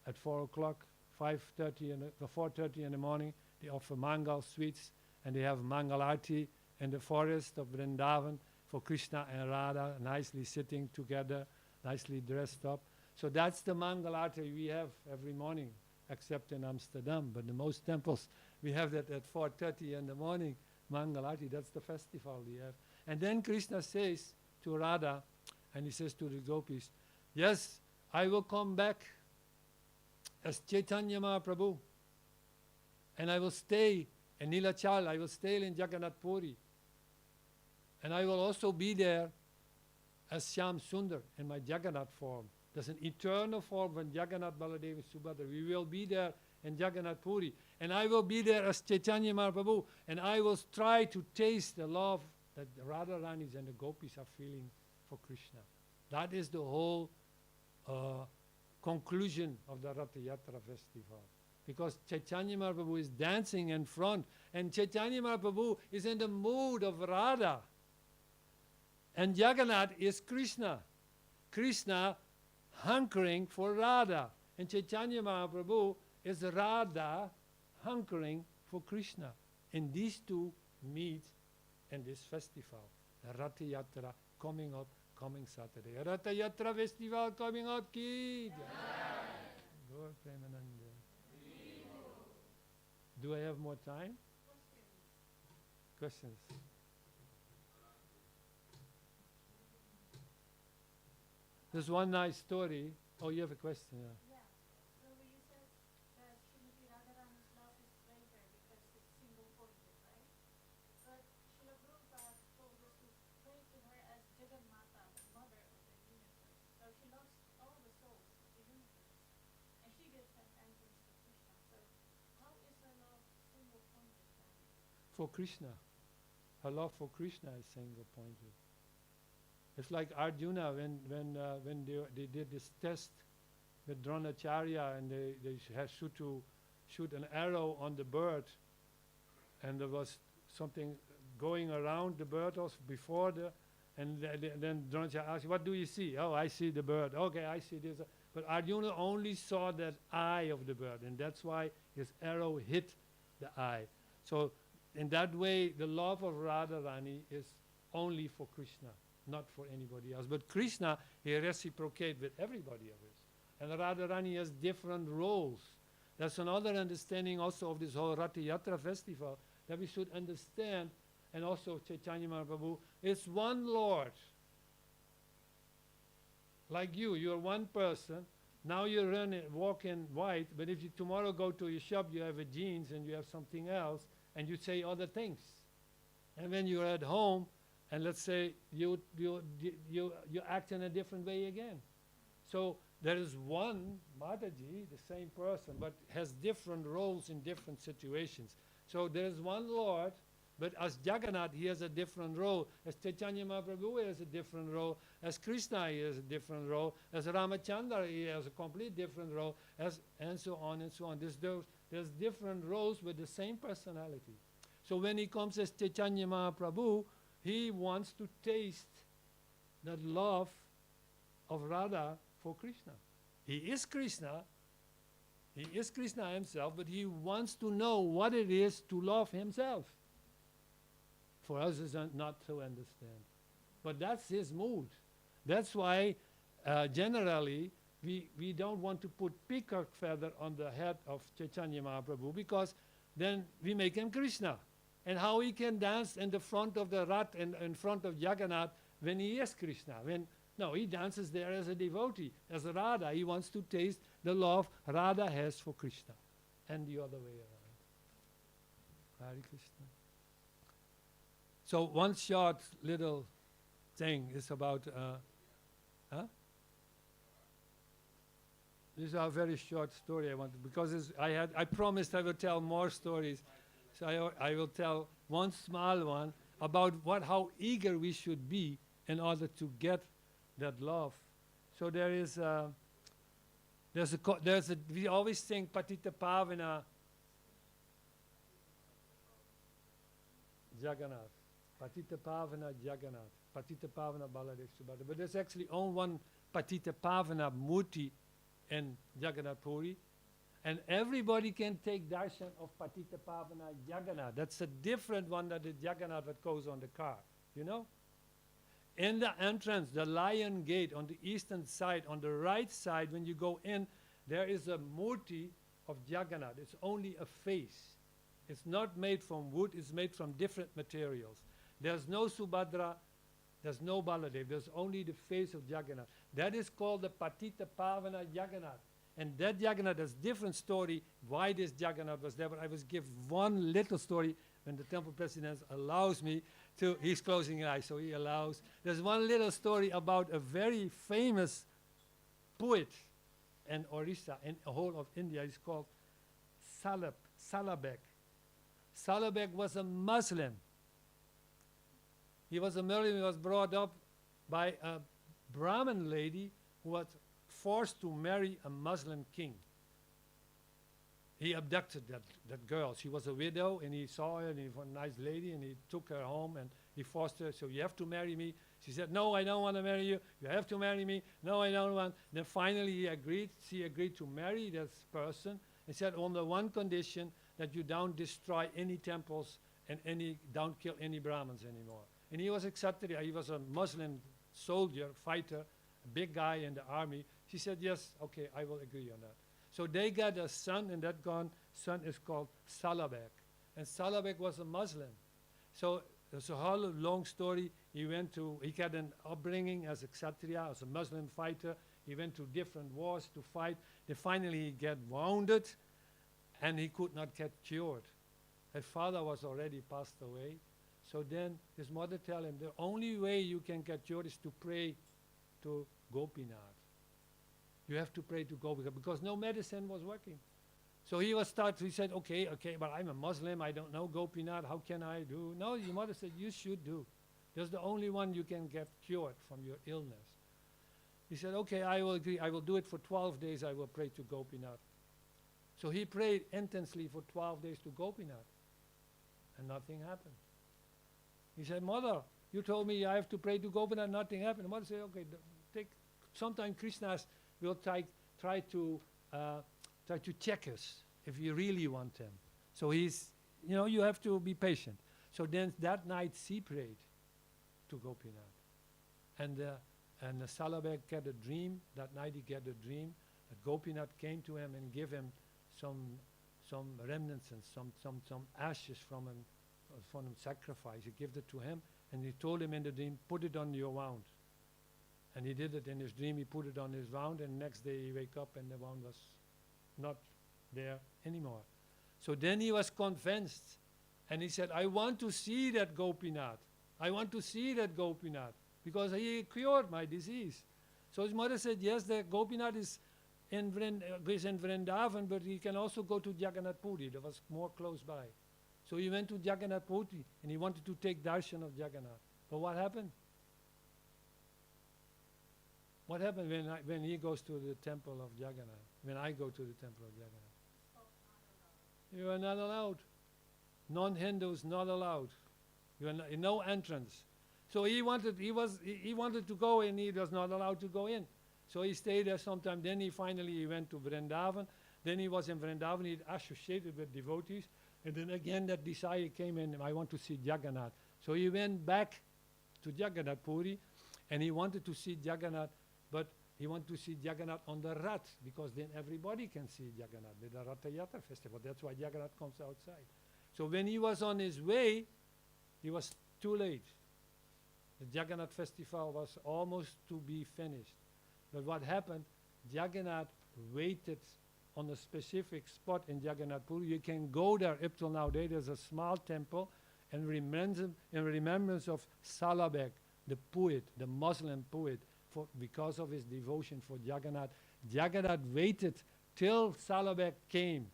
[SPEAKER 1] at 4 o'clock, 4:30 in the morning. They offer mangal sweets, and they have mangal Aarti in the forest of Vrindavan for Krishna and Radha, nicely sitting together, nicely dressed up. So that's the mangal Aarti we have every morning, except in Amsterdam. But in most temples, we have that at 4:30 in the morning, mangal Aarti. That's the festival we have. And then Krishna says to Radha, and he says to the gopis, yes, I will come back as Chaitanya Mahaprabhu. And I will stay in Nilachal, I will stay in Jagannath Puri. And I will also be there as Shyam Sundar in my Jagannath form. There's an eternal form when Jagannath, Baladev, Subhadra. We will be there in Jagannath Puri. And I will be there as Chaitanya Mahaprabhu. And I will try to taste the love that the Radharanis and the gopis are feeling for Krishna. That is the whole conclusion of the Ratha Yatra festival. Because Chaitanya Mahaprabhu is dancing in front, and Chaitanya Mahaprabhu is in the mood of Radha. And Jagannath is Krishna. Krishna hunkering for Radha. And Chaitanya Mahaprabhu is Radha hunkering for Krishna. And these 2 meet in this festival. The Ratha Yatra coming Saturday. Ratha Yatra festival coming up, Ki Jai. Gaur Premananda. Do I have more time? Questions? There's one nice story. Oh, you have a question?
[SPEAKER 2] Yeah. So you said that Srimati Radharani's love is greater because it's single-pointed, right? But Srila Prabhupada told us to pray to her as Jagannatha, the mother of the universe. So she loves all the souls of the universe. And she gives an entrance to Krishna. So how is her love single-pointed then?
[SPEAKER 1] For Krishna. Her love for Krishna is single-pointed. It's like Arjuna when they did this test with Dronacharya, and they should to shoot an arrow on the bird, and there was something going around the bird also before the, and then Dronja asked, what do you see? Oh, I see the bird. Okay, I see this. But Arjuna only saw that eye of the bird, and that's why his arrow hit the eye. So in that way, the love of Radharani is only for Krishna, not for anybody else. But Krishna, he reciprocates with everybody of us. And Radharani has different roles. That's another understanding also of this whole Ratha Yatra festival, that we should understand, and also Chaitanya Mahaprabhu, it's one Lord. Like you're one person. Now you walk in white, but if you tomorrow go to your shop, you have a jeans and you have something else, and you say other things. And when you're at home, and let's say you act in a different way again. So there is one Mataji, the same person, but has different roles in different situations. So there is one Lord, but as Jagannath, he has a different role. As Chaitanya Mahaprabhu, he has a different role. As Krishna, he has a different role. As Ramachandra, he has a complete different role. And so on and so on. There's different roles with the same personality. So when he comes as Chaitanya Mahaprabhu, he wants to taste that love of Radha for Krishna. He is Krishna. He is Krishna himself, but he wants to know what it is to love himself. For us, it's not to understand. But that's his mood. That's why, generally, we don't want to put peacock feather on the head of Chaitanya Mahaprabhu, because then we make him Krishna. And how he can dance in the front of the Rath and in front of Jagannath when he is Krishna? No, he dances there as a devotee, as a Radha. He wants to taste the love Radha has for Krishna, and the other way around. Hare Krishna. So one short little thing is about, this is a very short story I wanted, because I promised I would tell more stories. So I will tell one small one about how eager we should be in order to get that love. So we always think Patita Pavana Jagannath. Patita Pavana Jagannath. Patita Pavana Baladev Subhadra. But there's actually only one Patita Pavana Murti in Jagannath Puri. And everybody can take darshan of Patita Pavana Jagannath. That's a different one than the Jagannath that goes on the car, you know? In the entrance, the Lion Gate on the eastern side, on the right side, when you go in, there is a Murti of Jagannath. It's only a face. It's not made from wood, it's made from different materials. There's no Subhadra, there's no Baladev, there's only the face of Jagannath. That is called the Patita Pavana Jagannath. And that Jagannath, there's different story why this Jagannath was there, but I will give one little story when the temple president allows me to. He's closing his eyes, so he allows. There's one little story about a very famous poet in Orissa, in the whole of India. He's called Salabek. Salabek was a Muslim. He was a Muslim. He was brought up by a Brahmin lady who was forced to marry a Muslim king. He abducted that girl. She was a widow, and he saw her, and he was a nice lady, and he took her home, and he forced her, so you have to marry me. She said, no, I don't want to marry you. You have to marry me. No, I don't want. Then finally he agreed. She agreed to marry this person, and said, on the one condition that you don't destroy any temples and don't kill any Brahmins anymore. And he was accepted. He was a Muslim soldier, fighter, a big guy in the army. She said, yes, okay, I will agree on that. So they got a son, and that son is called Salabek. And Salabek was a Muslim. So it's a whole long story. He got an upbringing as a Kshatriya, as a Muslim fighter. He went to different wars to fight. Then finally he got wounded, and he could not get cured. His father was already passed away. So then his mother tell him, the only way you can get cured is to pray to Gopinath. You have to pray to Gopinath, because no medicine was working. So he said, okay, but I'm a Muslim, I don't know Gopinath, how can I do? No, your mother said, you should do. That's the only one you can get cured from your illness. He said, okay, I will agree, I will do it for 12 days, I will pray to Gopinath. So he prayed intensely for 12 days to Gopinath, and nothing happened. He said, Mother, you told me I have to pray to Gopinath, nothing happened. The mother said, okay, take. Sometimes Krishnas will try to check us if you really want him. So you have to be patient. So then that night she prayed to Gopinath, and Salabek had a dream. That night he got a dream that Gopinath came to him and gave him some remnants and some ashes from a sacrifice. He gave it to him, and he told him in the dream, put it on your wound. And he did it in his dream. He put it on his wound, and next day he wake up and the wound was not there anymore. So then he was convinced, and he said, I want to see that Gopinath. I want to see that Gopinath, because he cured my disease. So his mother said, yes, the Gopinath is in Vrindavan, but he can also go to Jagannath Puri. That was more close by. So he went to Jagannath Puri, and he wanted to take darshan of Jagannath. But what happened? What happened when he goes to the temple of Jagannath? When I go to the temple of Jagannath? You are not allowed. Non-Hindus not allowed. You are no entrance. So he wanted to go, and he was not allowed to go in. So he stayed there sometime. Then he finally went to Vrindavan. Then he was in Vrindavan. He associated with devotees. And then again that desire came in. I want to see Jagannath. So he went back to Jagannath Puri, and he wanted to see Jagannath, but he wanted to see Jagannath on the Rath, because then everybody can see Jagannath with the Ratha Yatra festival. That's why Jagannath comes outside. So when he was on his way, he was too late. The Jagannath festival was almost to be finished. But what happened, Jagannath waited on a specific spot in Jagannath Puri. You can go there up till now. There's a small temple in remembrance of Salabek, the poet, the Muslim poet, because of his devotion for Jagannath. Jagannath waited till Salabek came.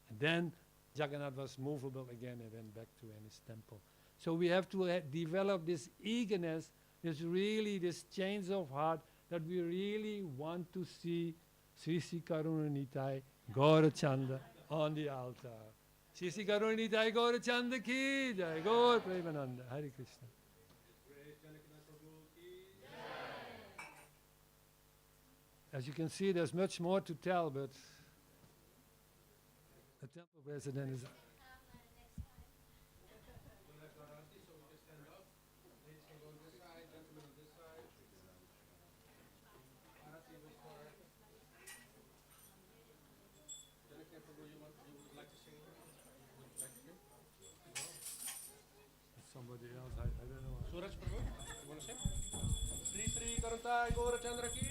[SPEAKER 1] And then Jagannath was movable again and went back to his temple. So we have to develop this eagerness, this change of heart, that we really want to see Sri Sri Karunanitai Gaurachanda on the altar. Sri Sri Karunanitai Gaurachanda ki jai, Gaur Premananda, Hare Krishna. As you can see, there's much more to tell, but the temple president is... Somebody else, I don't know.
[SPEAKER 3] Suraj Prabhu, you want to sing? Sri Sri Karuntai Gaurachandra ki.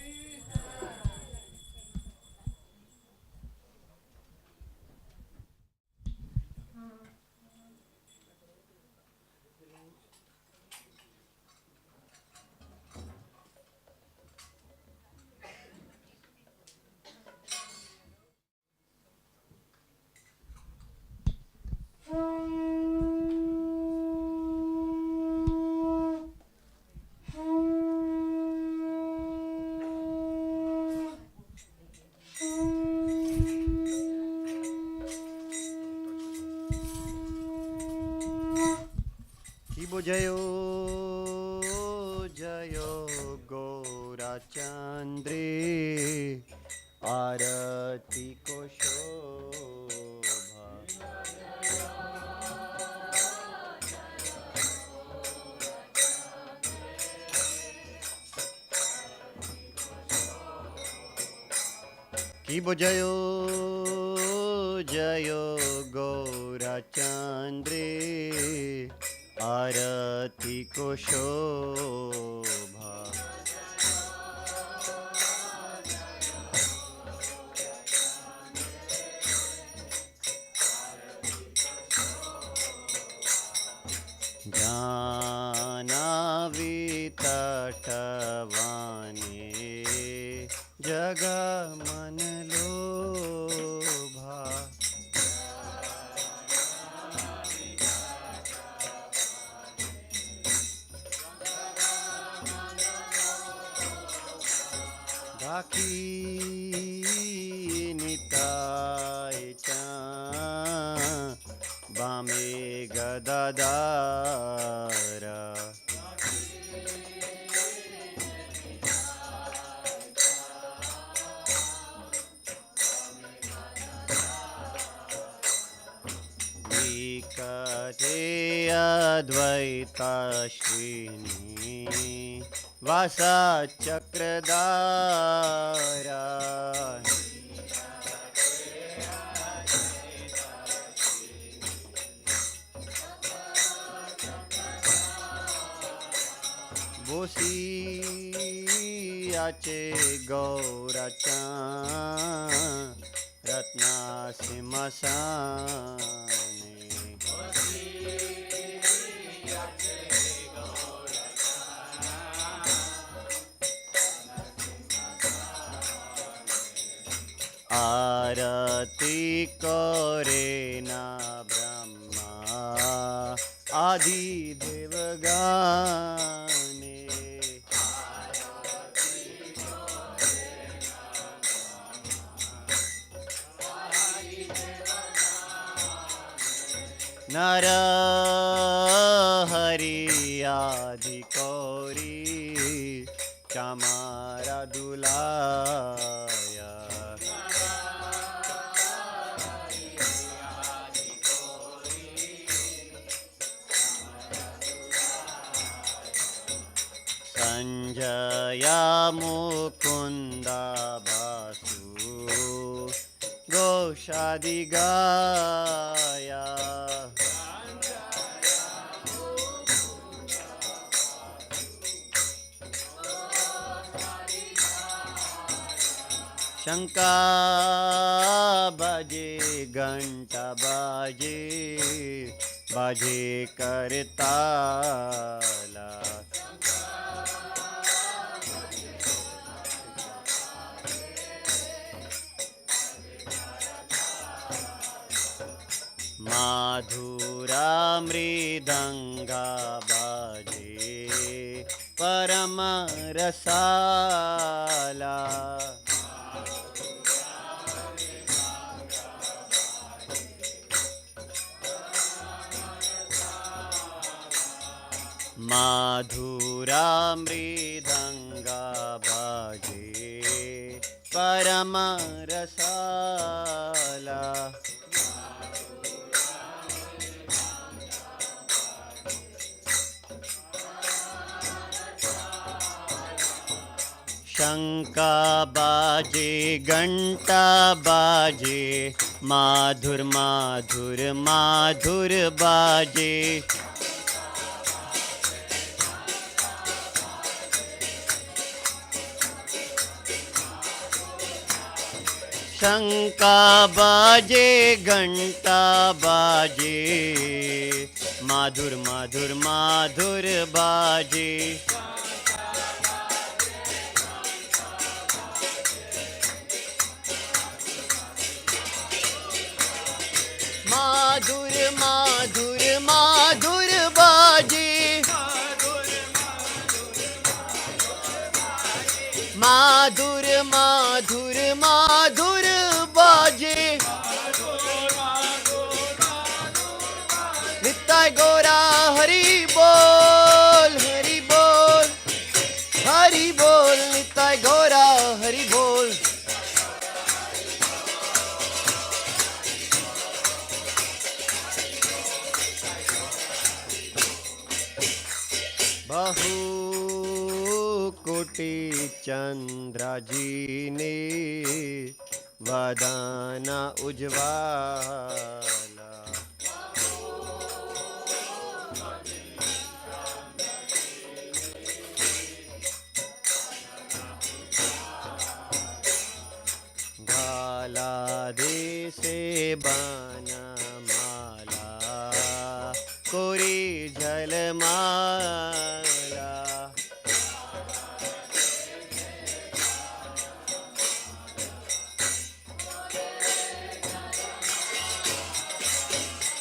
[SPEAKER 4] Jayo Jayo Gaurachandre Aarti ko shobha Ki Jayo Jayo Gaurachandre Aarti ko shobha Jana vitatavane jaga man lobha Daki nitai ऐकते अद्वैता श्रीनी वासा चक्रधारा बोसियाचे गौराचा रत्ना सिंहासने आरती करे ना ब्रह्मा आदि देवगाने नर हरि आदि कौरी चमारा दुलाया संजया मुकुंदा बासु घोषादि गाया शंका बजे घंटा बाजे बाजे करताला माधुरा मृदंगा बाजे परम रसाला माधुरा मृदंगा बाजे परम रसाला शंका बाजे घंटा बाजे माधुर माधुर माधुर बाजे शंका बाजे घंटा बाजे माधुर माधुर माधुर बाजे माधुर माधुर माधुर बाजे माधुर माधुर माधुर बाजे नित्य गौरा हरि बोल हरि बोल हरि बोल नित्य गौरा हरि बोल बहु कोटि चंद्र जी ने वदना उज्वाला घाला दे से बनमाला कोरी जलमाला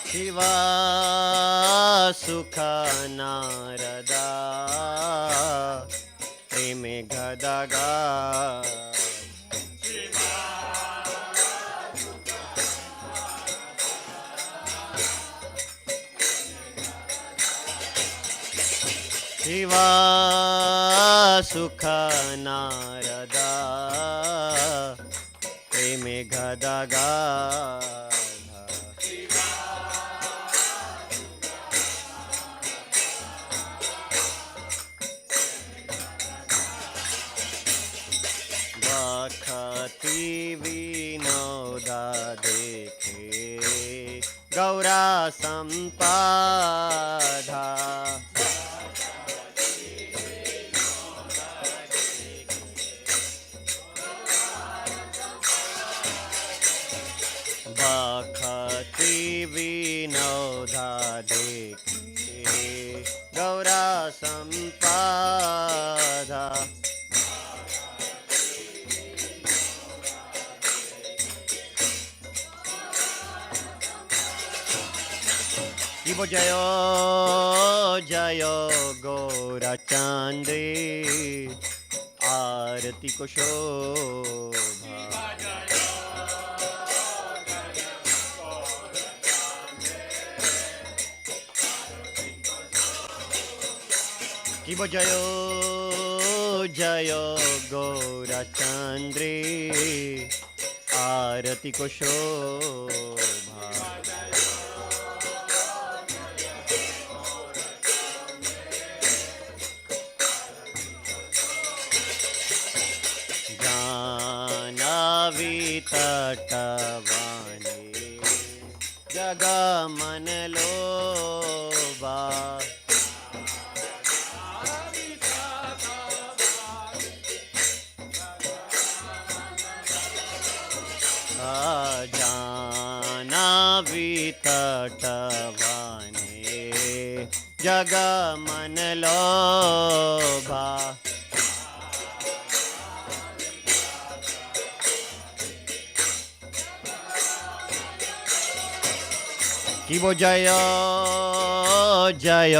[SPEAKER 4] शिवा सुख नारदा प्रेमे गदगा शिवा सुख नारदा प्रेमे गदगा देखे गौरा संपाधा बखती विनोदा देखे गौरा संपाधा शिव जयो जयो गौरचंद्री आरती को शोभा शिव जयो जयो गौरचंद्री आरती को शोभा जानवी तटवाणी जगमन लोबा जानवी तटवाणी जगमन लोभा शिव जय जय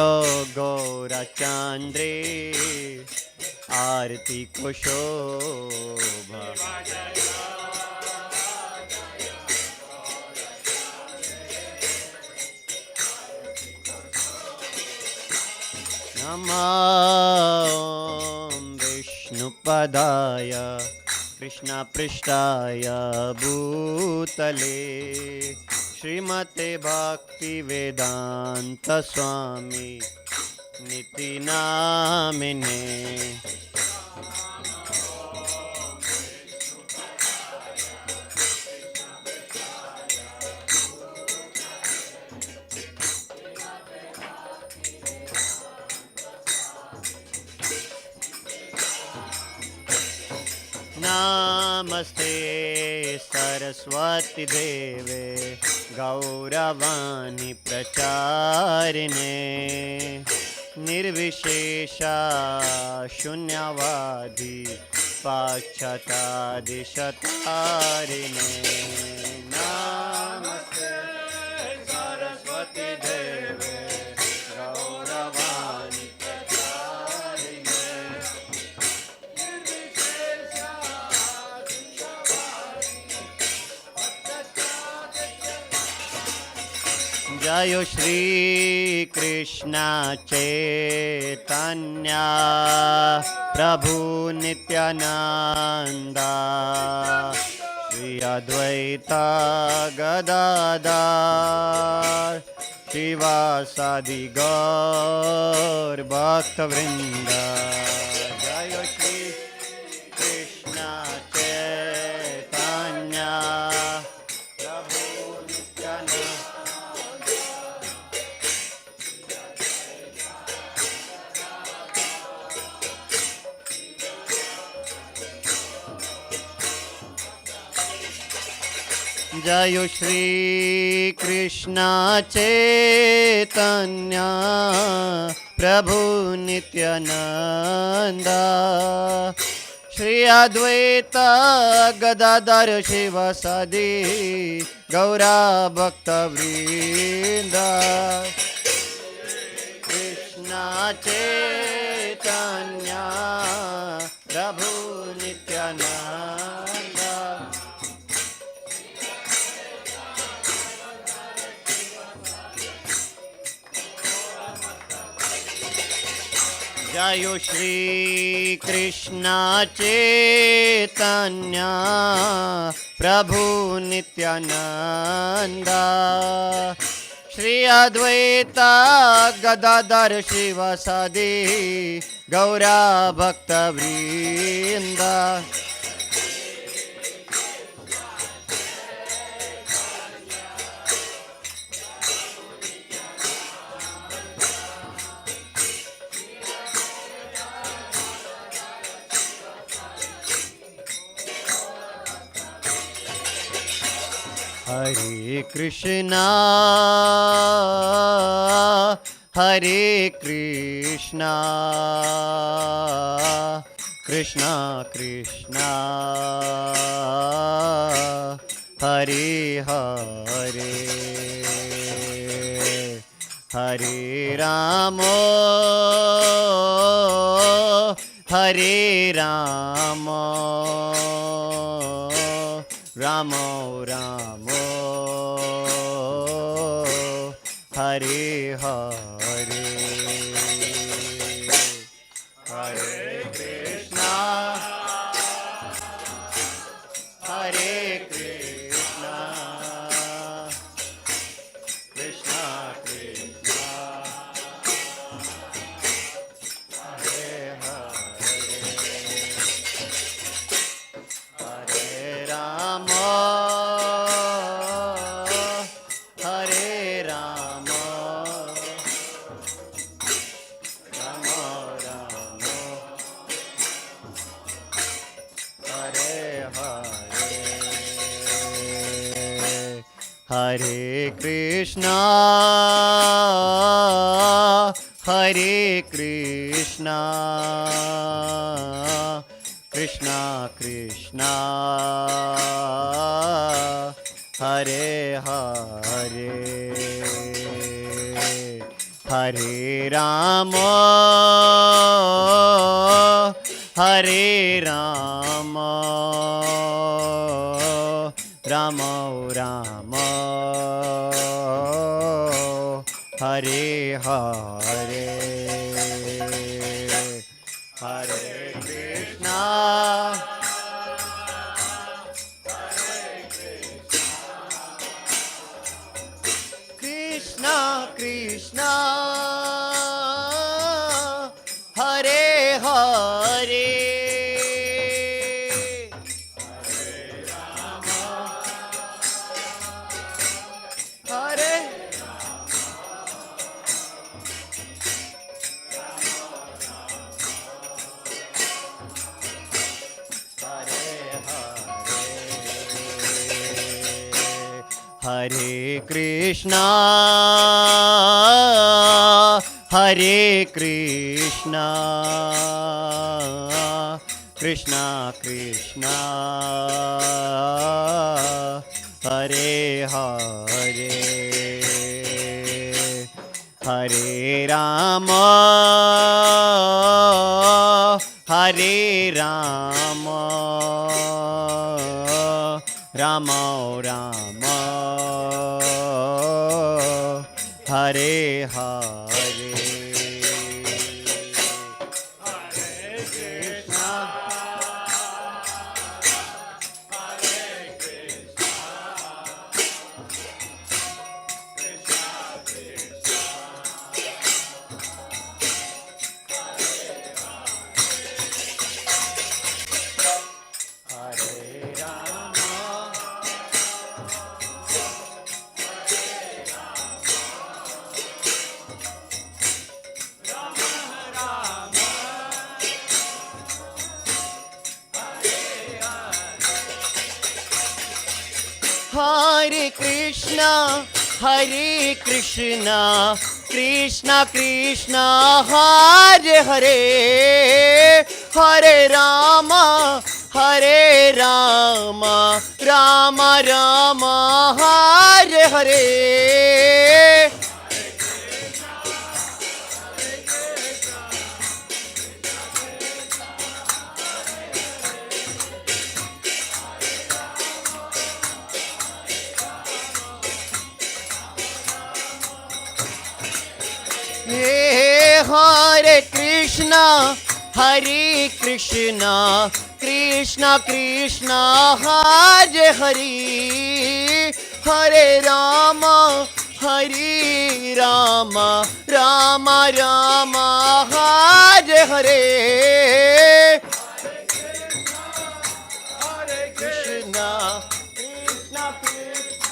[SPEAKER 4] गौरचंद्री आरती को शोभा नमो विष्णुपदाय कृष्णपृष्ठाय भूतले श्रीमते भक्ति वेदांत स्वामी निति नामिने नमस्ते सरस्वती देवे गौरवाणी प्रचारिणे निर्विशेषा शून्यवादी पाश्चात्यादिशतारिणे नमस्ते सरस्वती देवे गौरवाणी जय श्री कृष्ण चैतन्य प्रभु नित्यानंदा श्री अद्वैत गदाधर शिवासादि गौर भक्तवृंद जय श्री कृष्ण चैतन्य प्रभु नित्यानंद जय श्री कृष्ण चैतन्य प्रभु नित्यानंद श्री अद्वैत गदाधर शिवासादि गौरा भक्तवृंद कृष्ण चैतन्य प्रभु नित्यानंद जय श्री कृष्ण चैतन्य प्रभु Nityanand Shri Advaita Gadadhar शिवासादि Gaura भक्तवृंद Hare Krishna, Hare Krishna, Krishna Krishna, Hare Hare, Hare Rama, Hare Rama, Rama Rama, Hare Hare, Hare Krishna, Hare Krishna, Krishna Krishna, Hare Hare, Hare Rama, Hare Rama, Rama Rama, Hare Hare, Hare Krishna, Hare Krishna, Krishna Krishna, Hare Hare, Hare Rama, Hare Rama, Rama Rama, Hare Hare, Hare Krishna, Krishna Krishna, Hare Hare, Hare, Hare Krishna, Hare Krishna, Krishna Krishna, Hare Hare, Hare Rama, Hare Rama, Rama Rama, Hare Hare, Hare Krishna, Hare Krishna, Krishna Krishna, Hare Rama, Hare Krishna, Hare Krishna, Krishna Krishna, Hare Hare, Hare Rama, Hare Rama, Rama Rama, Hare Hare. Hare Krishna, Hare Krishna, Krishna Krishna, Hare Hare, Hare Rama, Hare Rama, Rama Rama, Hare Hare. Hare Krishna, Krishna Krishna,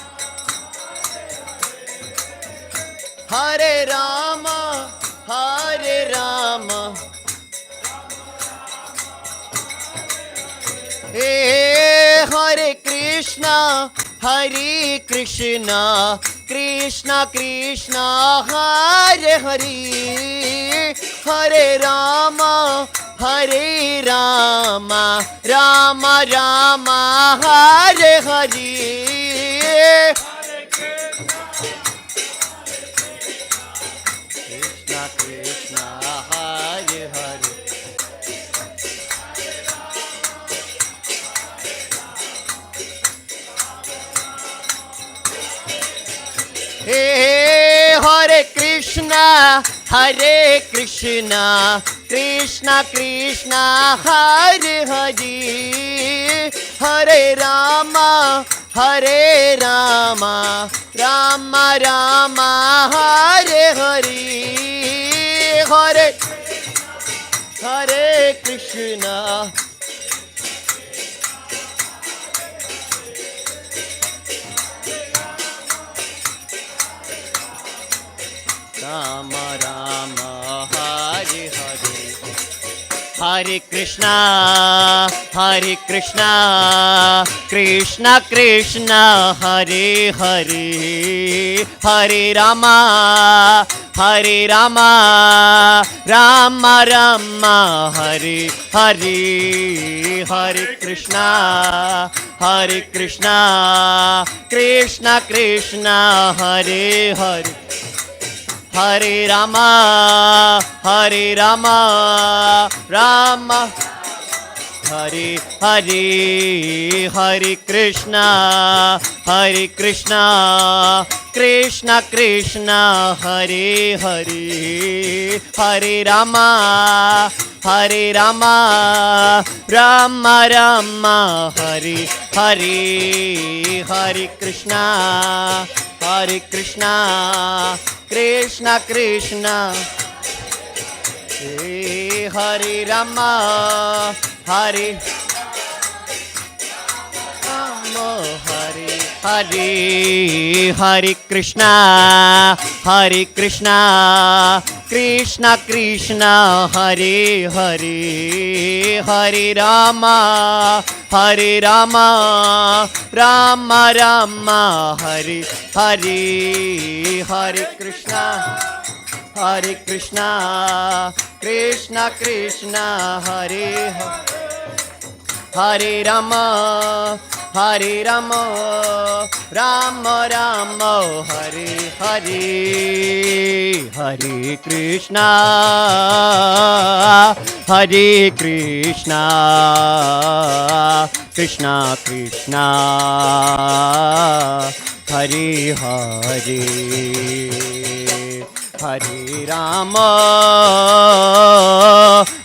[SPEAKER 4] Hare Rama, Hare Rama, Hare Krishna, Hare Krishna, Krishna Krishna, Hare Hare, Hare Rama, Hare Rama, Rama Rama, Hare Hare. Krishna Krishna, Hare Hare. Hey, Hare Krishna, Hare Krishna, Krishna Krishna, Hare Hare, Hare Rama, Hare Rama, Rama Rama, Hare Hare, Hare Hare Krishna. Rama Rama, Hare Hare, Hare Krishna, Hare Krishna, Krishna Krishna, Hare Hare, Hare Rama, Hare Rama, Rama Rama, Hare Hare, Hare Krishna, Hare Krishna, Krishna Krishna, Hare Hare. Hare Rama, Hare Rama, Rama Hare Hare, Hare Krishna, Hare Krishna, Krishna Krishna, Hare Hare, Hare Rama, Hare Rama, Rama Rama, Hare Hare, Hare Krishna, Hare Krishna, Krishna Krishna, Hare Rama, Hare Rama, Hare Hare, Hare Krishna, Hare Krishna, Krishna Krishna, Hare Hare, Hare Rama, Hare Rama, Rama Rama, Hare Hare, Hare Krishna, Hare Krishna, Krishna Krishna, Hare Hare, Hare Rama, Hare Rama, Rama Rama, Hare Hare, Hare Krishna, Hare Krishna, Krishna Krishna, Hare Hare, Hare Rama,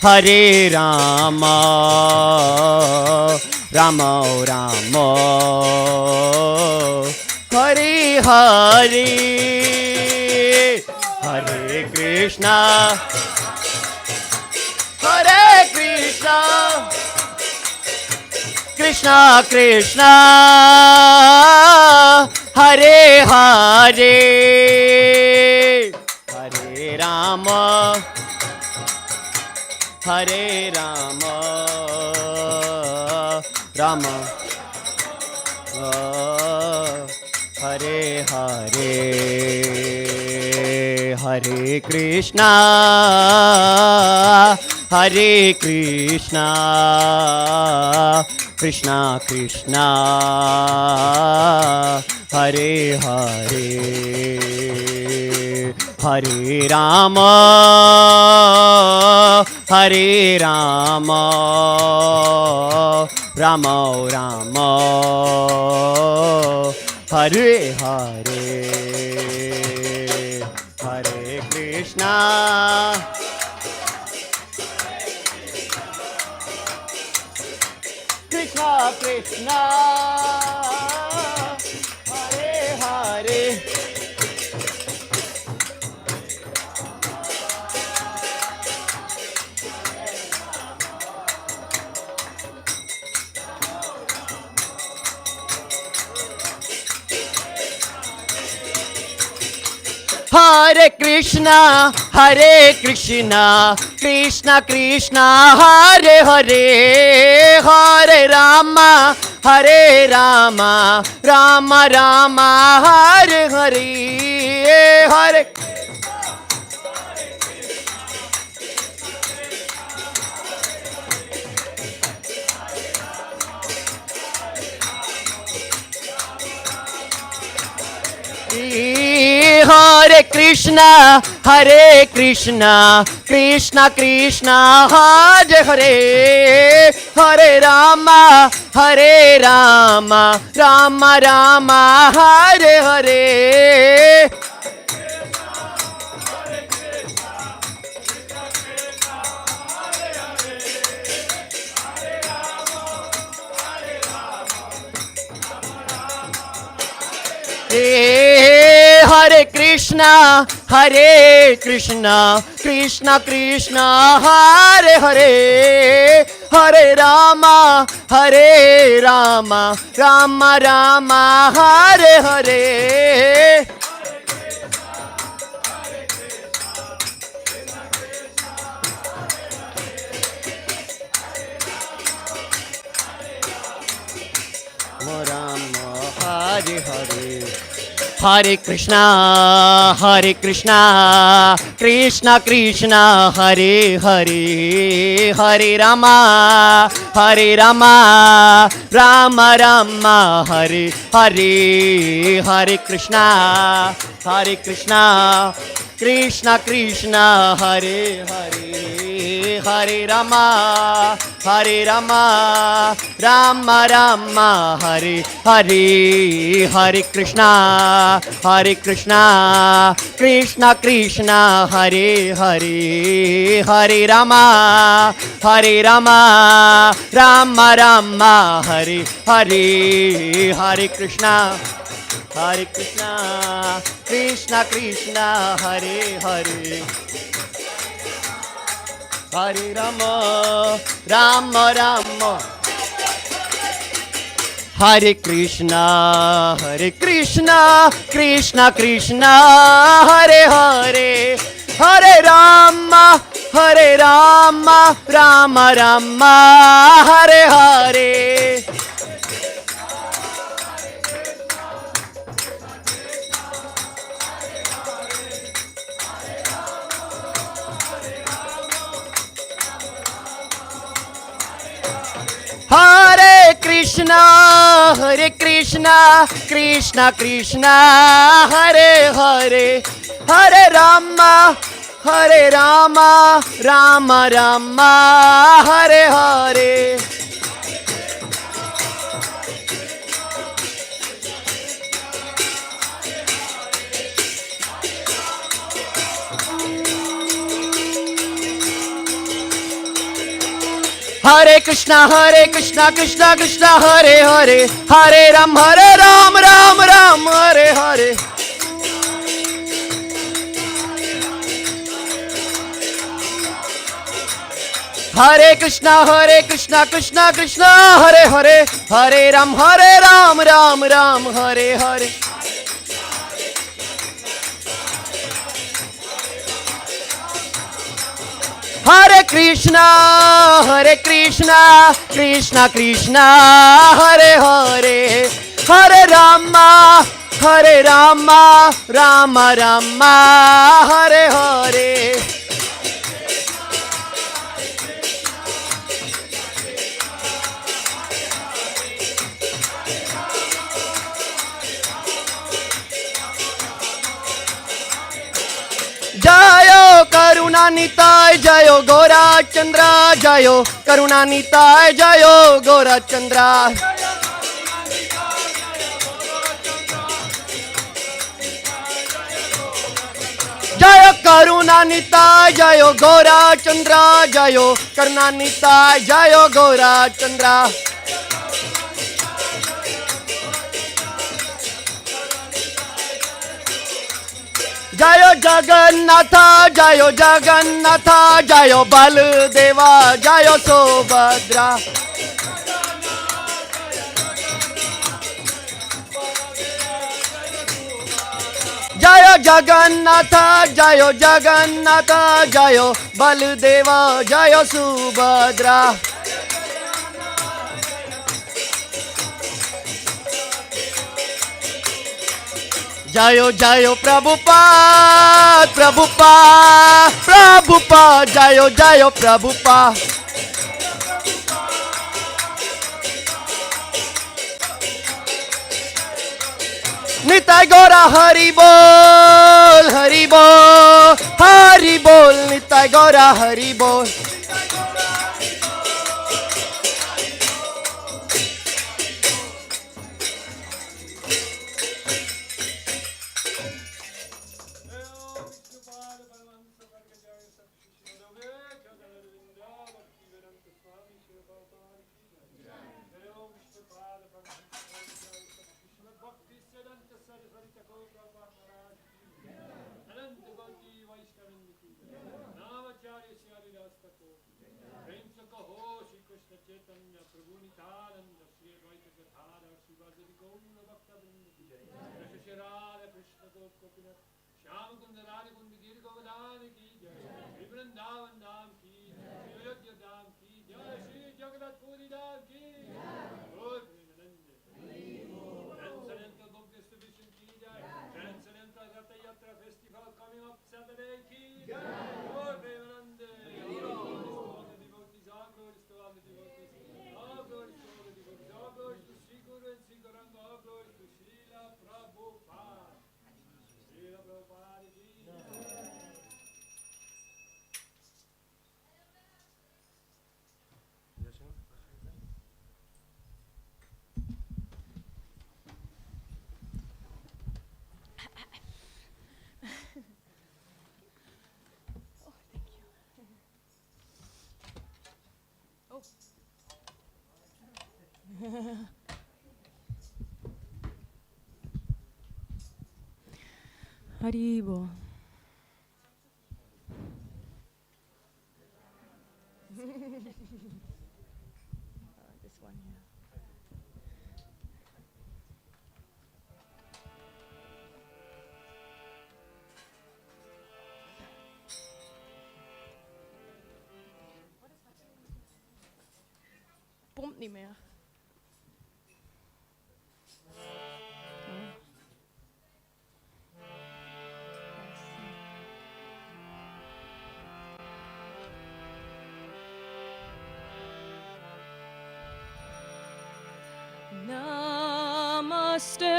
[SPEAKER 4] Hare Rama, Rama Rama, Hare Hare, Hare Krishna, Hare Krishna, Krishna Krishna, Hare Hare, Hare Rama, Hare Rama, Rama, Hare Hare, Hare Krishna, Hare Krishna, Krishna Krishna, Hare Hare, Hare Rama, Hare Rama, Rama Rama, Hare Hare, Hare Krishna, Krishna Krishna, Hare Hare. Hare Krishna, Hare Krishna, Krishna Krishna, Hare Hare, Hare Rama, Hare Rama, Rama Rama, Hare Hare, Hare Hare Krishna, Hare Krishna, Krishna Krishna, Hare Hare, Hare Rama, Hare Rama, Rama Rama, Hare Hare. Hare Krishna, Hare Krishna, Krishna Krishna, Hare Hare, Hare Rama, Hare Rama, Rama Rama, Hare Hare. Rama, Hare Hare. Hare Krishna, Hare Krishna, Krishna Krishna, Hare Hare, Hare Rama, Hare Rama, Rama Rama, Hare Hare, Hare Krishna, Hare Krishna, Krishna Krishna, Hare Hare, Hare Rama, Hare Rama, Rama Rama, Hare Hare, Hare Krishna, Hare Krishna, Krishna Krishna, Hare Hare, Hare Rama, Hare Rama, Rama Rama, Hare Hare, Hare Krishna, Hare Krishna, Krishna Krishna, Hare Hare, Hare Rama, Rama Rama, Hare Krishna, Hare Krishna, Krishna Krishna, Hare Hare, Hare Rama, Hare Rama, Rama Rama, Hare Hare. Hare Krishna, Hare Krishna, Krishna Krishna, Hare Hare, Hare Rama, Hare Rama, Rama Rama, Hare Hare. Hare Krishna, Krishna Krishna, Hare Hare, Hare Ram, Ram Ram, Hare Hare. Hare Krishna, Krishna Krishna, Hare Hare, Hare Ram, Ram Ram, Hare Hare. Hare Krishna, Krishna Krishna, Hare Hare, Hare Rama, Rama Rama, Hare Hare. Jayo Karuna Nitai, Jayo Gora Chandra, Jayo Karuna Nitai, Jayo Gora Chandra. Jayo Karuna Nitai, Jayo Gora Chandra, Jayo Karuna Nitai, Jayo Gora Chandra. Jayo Jagannatha, Jayo Jagannatha, Jayo Baludeva, Jayo Subhadra. Jayo Jagannatha, Jayo Jagannatha, Jayo Baludeva, Jayo Subhadra. Jayo Jayo Prabhupada, Prabhupada, Prabhupada, Jayo Jayo Prabhupada. Nitai Gora Hari Bol, Hari Bol, Hari Bol, Nitai Gora Hari Bol.
[SPEAKER 1] Chaitanya Prabhu Nityananda Shri Advaita Gadadhar Srivasadi Gaura Bhakta Vrinda Ki Jai Shri Radha Krishna Gopinath Shyam Kunda Radha Kunda Giri Govardhana Ki Jai Shri Vrindavan Dham Ki Jai Shri Ayodhya Dham Ki Jai Shri Jagannath Puri Dham Ki Jai Gaur Premanande Transcendental Book Distribution Ki Jai Transcendental Ratha Yatra Festival coming up Saturday Ki Jai Gaur Premanande
[SPEAKER 5] Haribo. This one here. Pompt niet meer. Namaste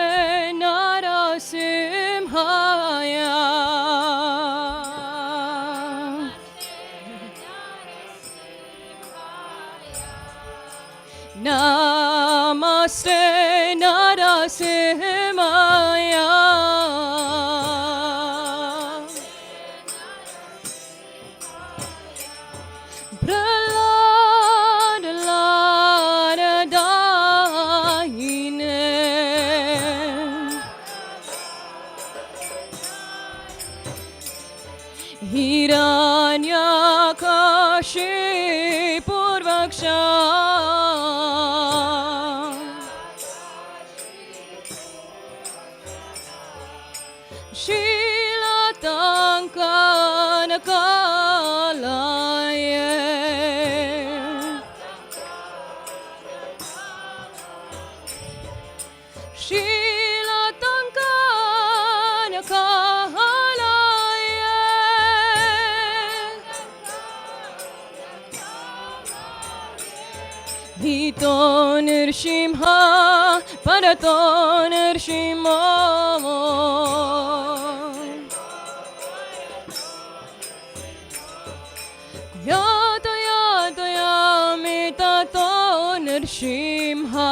[SPEAKER 5] Narasimhaya. Namaste Narasimhaya. Hiranyakashi Purvaksha Shilatankanakalaye Hito Nirshimha Parato Nirshimo Yato Yato Yamitato Nirshimha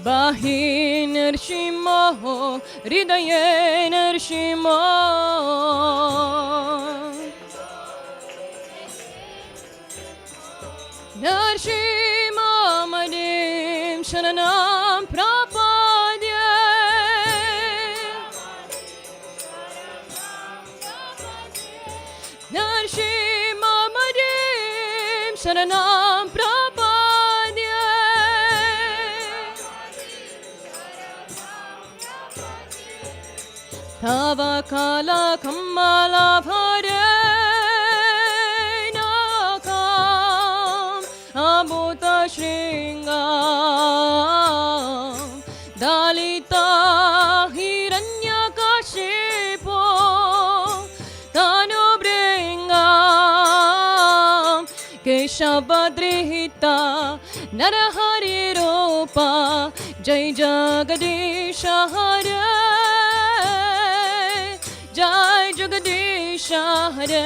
[SPEAKER 5] Bahi Nirshimo Hridaye Nirshimo Narshima Madim Sharanam Prapadya Narshima Madim Sharanam Prapadya Tava Kala Kamala Bhare Shringam Dalita Hiranyakashipo Tanubringam Keshavadrihita Narahari Rupa Jai Jagadisha Hare Jai Jagadisha Hare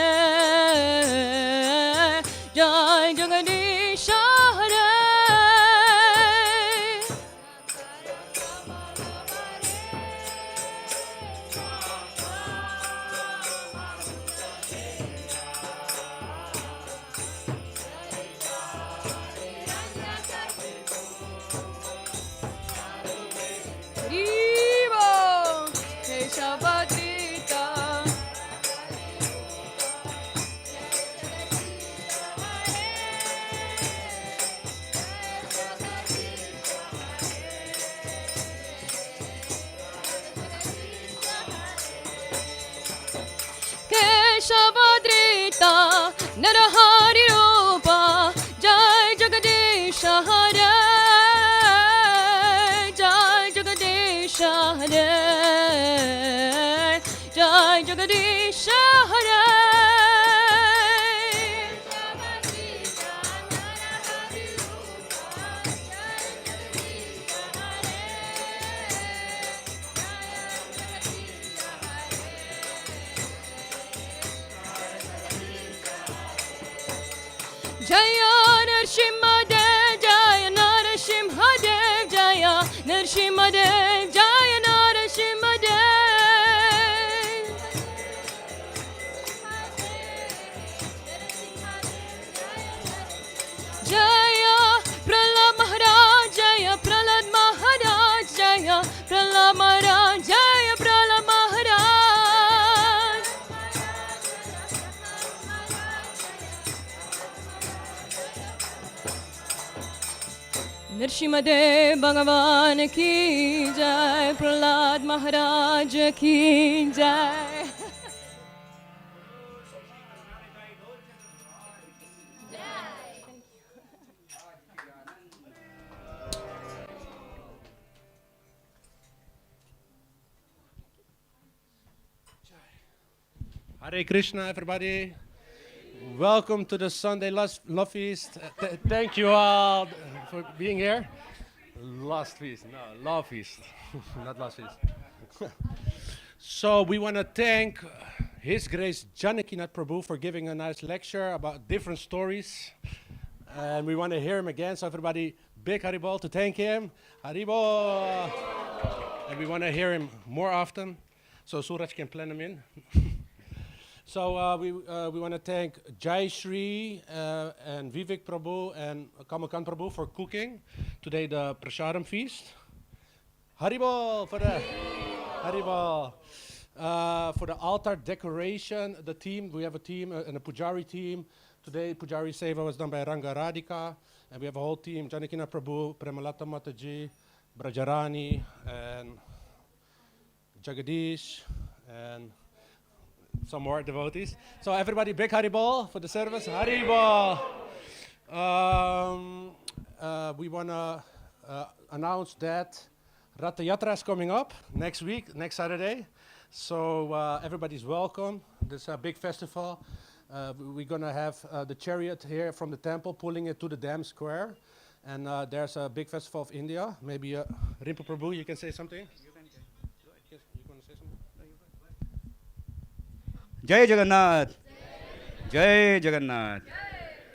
[SPEAKER 5] Jai Jagadisha Hare Haribo Keshavadrita Keshavadrita Narahari Rupa Jai Jagadisha Hare Jai Jagadisha Hare Jai Jagadisha Hare Jaya Narsimhadev Jaya Narasimhadev Jaya Narsimhadev Jaya Narasimhadev Jaya Prahlad Maharaj Jaya Prahlad Maharaj Jaya Prahlad Maharaj Jaya Prahlad Maharaj Nrsimhadev Bhagavan ki jai Prahlad Maharaj ki jai
[SPEAKER 3] Hare Krishna, everybody. Welcome to the Sunday Love Feast. Thank you all for being here. Last Feast, no, Love Feast, not Last Feast. So we want to thank His Grace Janakinatha Prabhu for giving a nice lecture about different stories. And we want to hear him again. So everybody, big Haribol to thank him. Haribol! And we want to hear him more often, so Suraj can plan him in. So we want to thank Jai Shri and Vivek Prabhu and Kamakan Prabhu for cooking today the Prasadam feast. Haribol for the Haribol. For the altar decoration, the team, we have a team and a Pujari team. Today Pujari Seva was done by Ranga Radhika, and we have a whole team, Janakinatha Prabhu, Premalata Mataji, Brajarani, and Jagadish, and some more devotees. So everybody, big Haribol for the service. Haribol! We want to announce that Ratha Yatra is coming up next week, next Saturday. So everybody's welcome. This is a big festival. We're going to have the chariot here from the temple pulling it to the dam square. And there's a big festival of India. Maybe Rimpa Prabhu, you can say something? You want to say something?
[SPEAKER 6] Jai Jagannath. Jai Jagannath.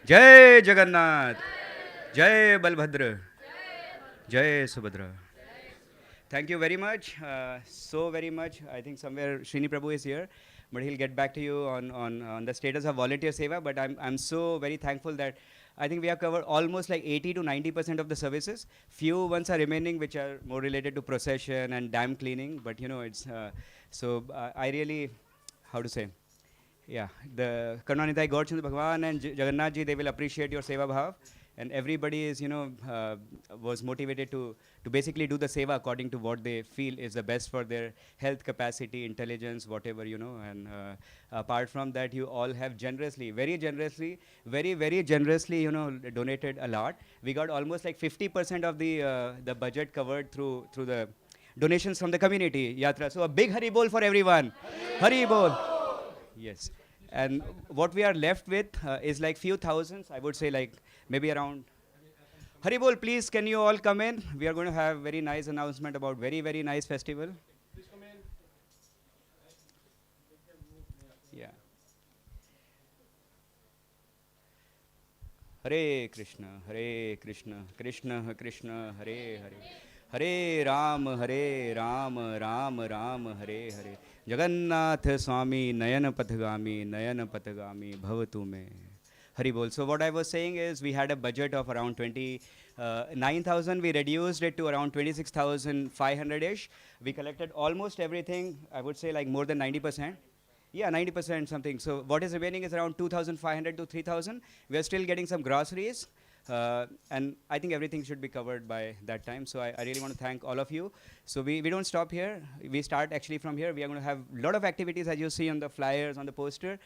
[SPEAKER 6] Jai Jagannath. Jai Balbhadra. Jai Subhadra. Thank you very much. So very much. I think somewhere Srini Prabhu is here, but he'll get back to you on the status of volunteer seva. But I'm so very thankful that I think we have covered almost like 80 to 90% of the services. Few ones are remaining which are more related to procession and dam cleaning. But you know, it's I really, how to say, yeah, the Karunanidhai Gaur Chandra Bhagavan and Jagannath ji, they will appreciate your seva bhav. and everybody is, was motivated to basically do the seva according to what they feel is the best for their health capacity, intelligence, whatever, and apart from that, you all have generously, very generously, very generously, donated a lot. We got almost like 50% of the budget covered through the donations from the community yatra. So a big Hari Bol for everyone. Hari Bol. Yes. And what we are left with is like few thousands, I would say like maybe around. Hari Bol, please, can you all come in? We are going to have very nice announcement about very nice festival. Please come in. Yeah. Hare Krishna, Krishna Krishna, Hare Hare. Hare Ram, Ram Ram, Hare Hare. Jagannatha Swami, Nayana Pathagami, Bhavatu me. Hari Bol. So what I was saying is we had a budget of around 29,000. We reduced it to around 26,500-ish. We collected almost everything, I would say like more than 90%. Yeah, 90% something. So what is remaining is around 2,500 to 3,000. We are still getting some groceries. And I think everything should be covered by that time. So I really want to thank all of you. So we don't stop here. We start actually from here. We are going to have a lot of activities as you see on the flyers, on the poster.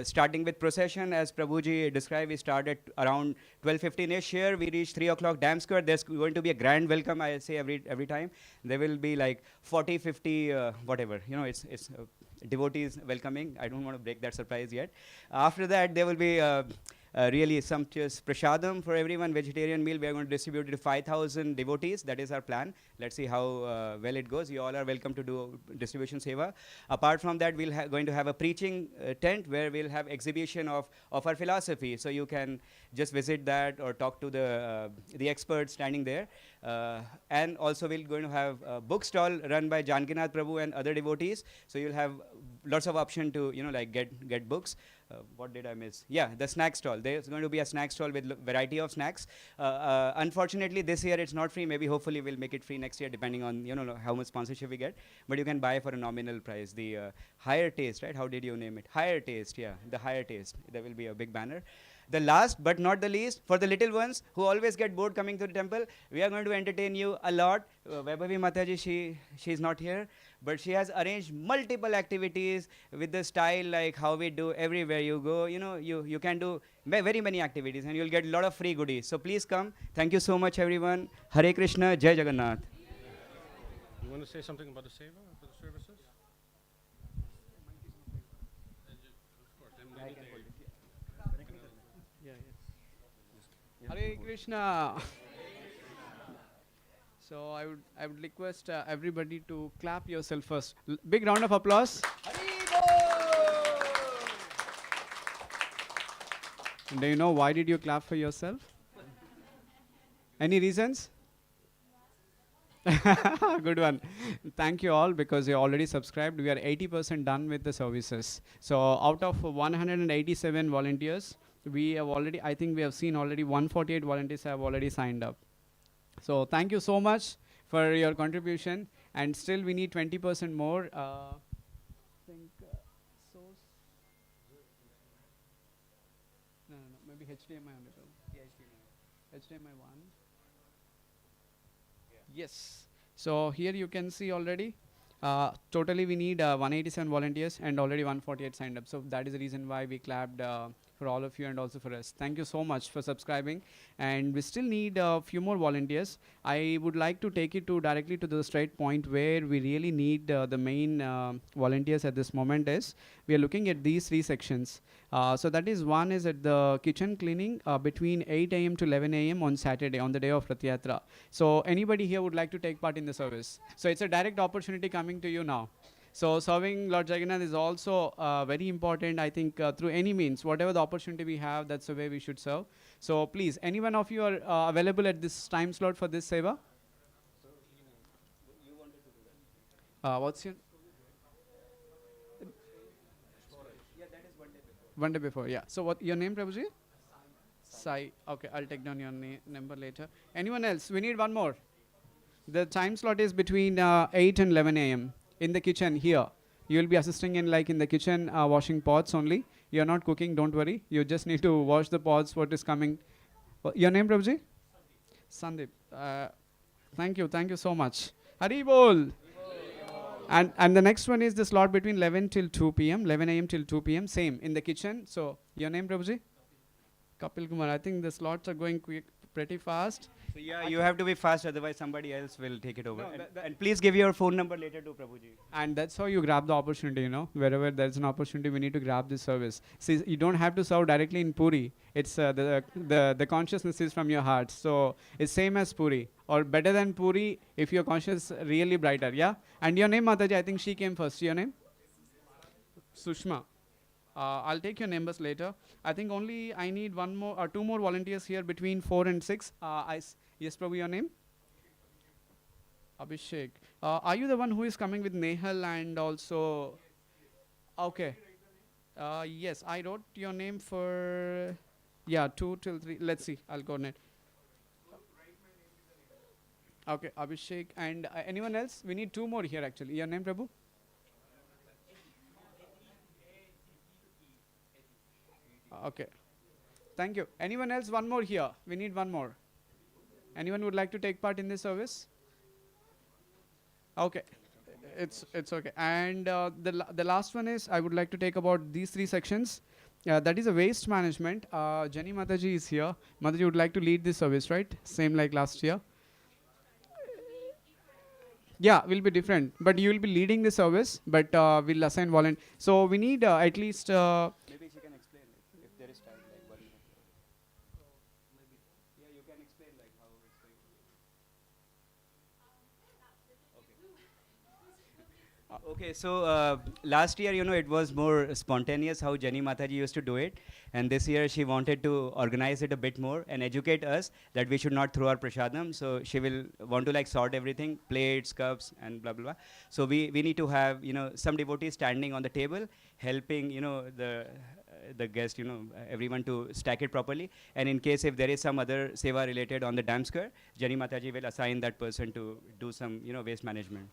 [SPEAKER 6] Starting with procession, as Prabhuji described, we started around 12:15-ish here. We reach 3 o'clock Dam Square. There's going to be a grand welcome, I say every time. There will be like 40, 50, whatever. It's devotees welcoming. I don't want to break that surprise yet. After that, there will be really sumptuous prasadam for everyone, vegetarian meal. We are going to distribute it to 5,000 devotees. That is our plan. Let's see how well it goes. You all are welcome to do distribution seva. Apart from that, we're going to have a preaching tent where we'll have exhibition of our philosophy. So you can just visit that or talk to the experts standing there. And also we're going to have a bookstall run by Janakinatha Prabhu and other devotees. So you'll have lots of option to like get books. What did I miss? Yeah, the snack stall. There's going to be a snack stall with variety of snacks. Unfortunately, this year it's not free. Maybe hopefully we'll make it free next year, depending on how much sponsorship we get. But you can buy for a nominal price. The higher taste, right? How did you name it? Higher taste. Yeah, the higher taste. There will be a big banner. The last but not the least, for the little ones who always get bored coming to the temple, we are going to entertain you a lot. Vaibhavi Mataji, she's not here, but she has arranged multiple activities with the style like how we do everywhere you go. You can do very many activities and you'll get a lot of free goodies. So please come. Thank you so much, everyone. Hare Krishna, Jai Jagannath.
[SPEAKER 3] You want to say something about the seva, for the services?
[SPEAKER 7] Hare Krishna. So I would request everybody to clap yourself first. Big round of applause. And do you know why did you clap for yourself? Any reasons? Good one. Thank you all because you already subscribed. We are 80% done with the services. So out of 187 volunteers, we have already, I think we have seen already 148 volunteers have already signed up. So thank you so much for your contribution. And still we need 20% more. Maybe HDMI on it. HDMI 1. Yes. So here you can see already. Totally we need 187 volunteers and already 148 signed up. So that is the reason why we clapped for all of you and also for us. Thank you so much for subscribing. And we still need a few more volunteers. I would like to take it directly to the straight point where we really need the main volunteers at this moment is, we are looking at these three sections. So that is one is at the kitchen cleaning between 8 a.m. to 11 a.m. on Saturday, on the day of Rath Yatra. So anybody here would like to take part in the service. So it's a direct opportunity coming to you now. So serving Lord Jagannath is also very important. I think through any means, whatever the opportunity we have, that's the way we should serve. So please, any one of you are available at this time slot for this seva? You wanted to do that. What's your? Yeah, that is 1 day before. 1 day before, yeah. So what your name, Prabhuji? Sai. Okay, I'll take down your number later. Anyone else? We need one more. The time slot is between 8 and 11 a.m. in the kitchen here. You will be assisting in the kitchen washing pots only. You're not cooking, don't worry. You just need to wash the pots, what is coming. Your name, Prabhuji? Sandeep. Thank you so much. Hari Bol. And the next one is the slot between 11 till 2 p.m., 11 a.m. till 2 p.m. Same in the kitchen. So your name, Prabhuji? Kapil Kumar. I think the slots are going quick, pretty fast.
[SPEAKER 6] So yeah, you have to be fast, otherwise somebody else will take it over. And please give your phone number later to Prabhuji.
[SPEAKER 7] And that's how you grab the opportunity, Wherever there's an opportunity, we need to grab this service. See, you don't have to serve directly in Puri. It's the consciousness is from your heart. So it's same as Puri, or better than Puri if your conscious really brighter, yeah? And your name, Mataji, I think she came first. Your name? Sushma. I'll take your numbers later. I think only I need two more volunteers here between 4 and 6. Yes, Prabhu, your name? Abhishek. Are you the one who is coming with Nehal and also... Okay. Yes, I wrote your name for... Yeah, 2 till 3. Let's see. I'll coordinate. Okay, Abhishek. And anyone else? We need 2 more here, actually. Your name, Prabhu? Okay. Thank you. Anyone else? One more here. We need 1 more. Anyone would like to take part in this service? Okay. It's okay. And the last one is I would like to take about these 3 sections. That is a waste management. Jenny Mataji is here. Mataji would like to lead this service, right? Same like last year. Yeah, will be different. But you will be leading the service, but we'll assign volunteers. So we need at least...
[SPEAKER 6] Maybe she can explain if there is time, like 1 minute. Yeah, you can explain like how it's going. Okay, so last year, it was more spontaneous how Jenny Mataji used to do it. And this year she wanted to organize it a bit more and educate us that we should not throw our prasadam. So she will want to like sort everything, plates, cups, and blah, blah, blah. So we need to have, some devotees standing on the table, helping, the guest, everyone to stack it properly. And in case if there is some other seva related on the dam square, Jenny Mataji will assign that person to do some, waste management.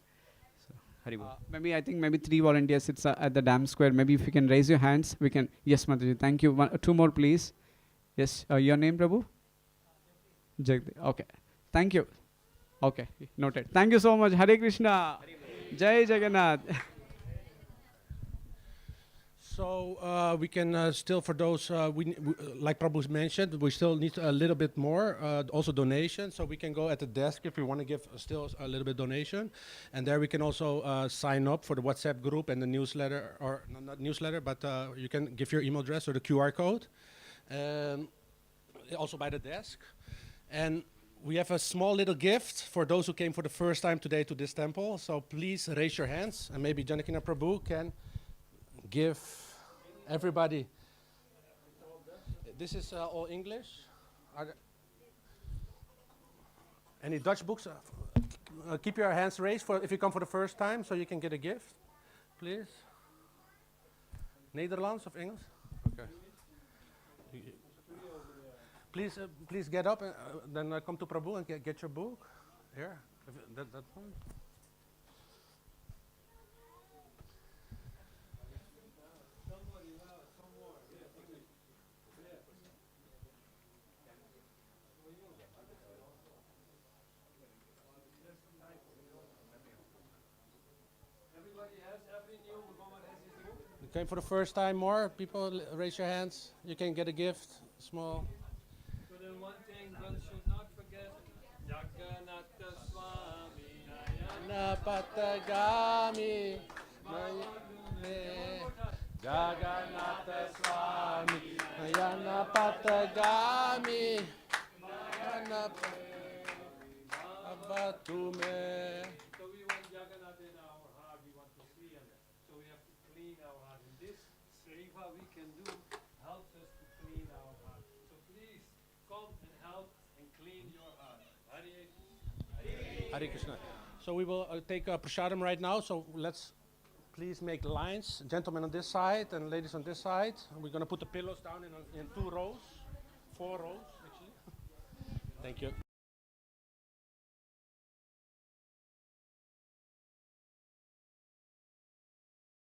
[SPEAKER 7] I think maybe 3 volunteers sits at the dam square. Maybe if you can raise your hands, we can. Yes, Mataji. Thank you. 2 more, please. Yes. Your name, Prabhu? Jagdi. Okay. Thank you. Okay. Noted. Thank you so much. Hare Krishna. Jai Jagannath.
[SPEAKER 3] So we can still, for those, like Prabhu mentioned, we still need a little bit more, also donation. So we can go at the desk if we want to give still a little bit donation. And there we can also sign up for the WhatsApp group and the newsletter, or not newsletter, but you can give your email address or the QR code. Also by the desk. And we have a small little gift for those who came for the first time today to this temple. So please raise your hands, and maybe Janakinatha Prabhu can give everybody. This is all English. Are there any Dutch books? Keep your hands raised for if you come for the first time, so you can get a gift, please. Nederlands of English? Okay. Please get up and then come to Prabhu and get your book. Here, that one. Okay, for the first time, more people raise your hands. You can get a gift, small.
[SPEAKER 1] So then one thing one should not forget, Janakinatha Swami,
[SPEAKER 3] Nayana Patagami, Janakinatha Swami, Nayana Patagami, Nayana Abatume.
[SPEAKER 1] So we want Jagannath in our heart, we want to see him. So we have to clean our heart. And this seva we can do helps us to clean our heart. So please come and help and clean your heart.
[SPEAKER 3] Hare Krishna. So we will take prasadam right now. So let's please make lines. Gentlemen on this side and ladies on this side. We're going to put the pillows down in 2 rows, 4 rows actually. Thank you.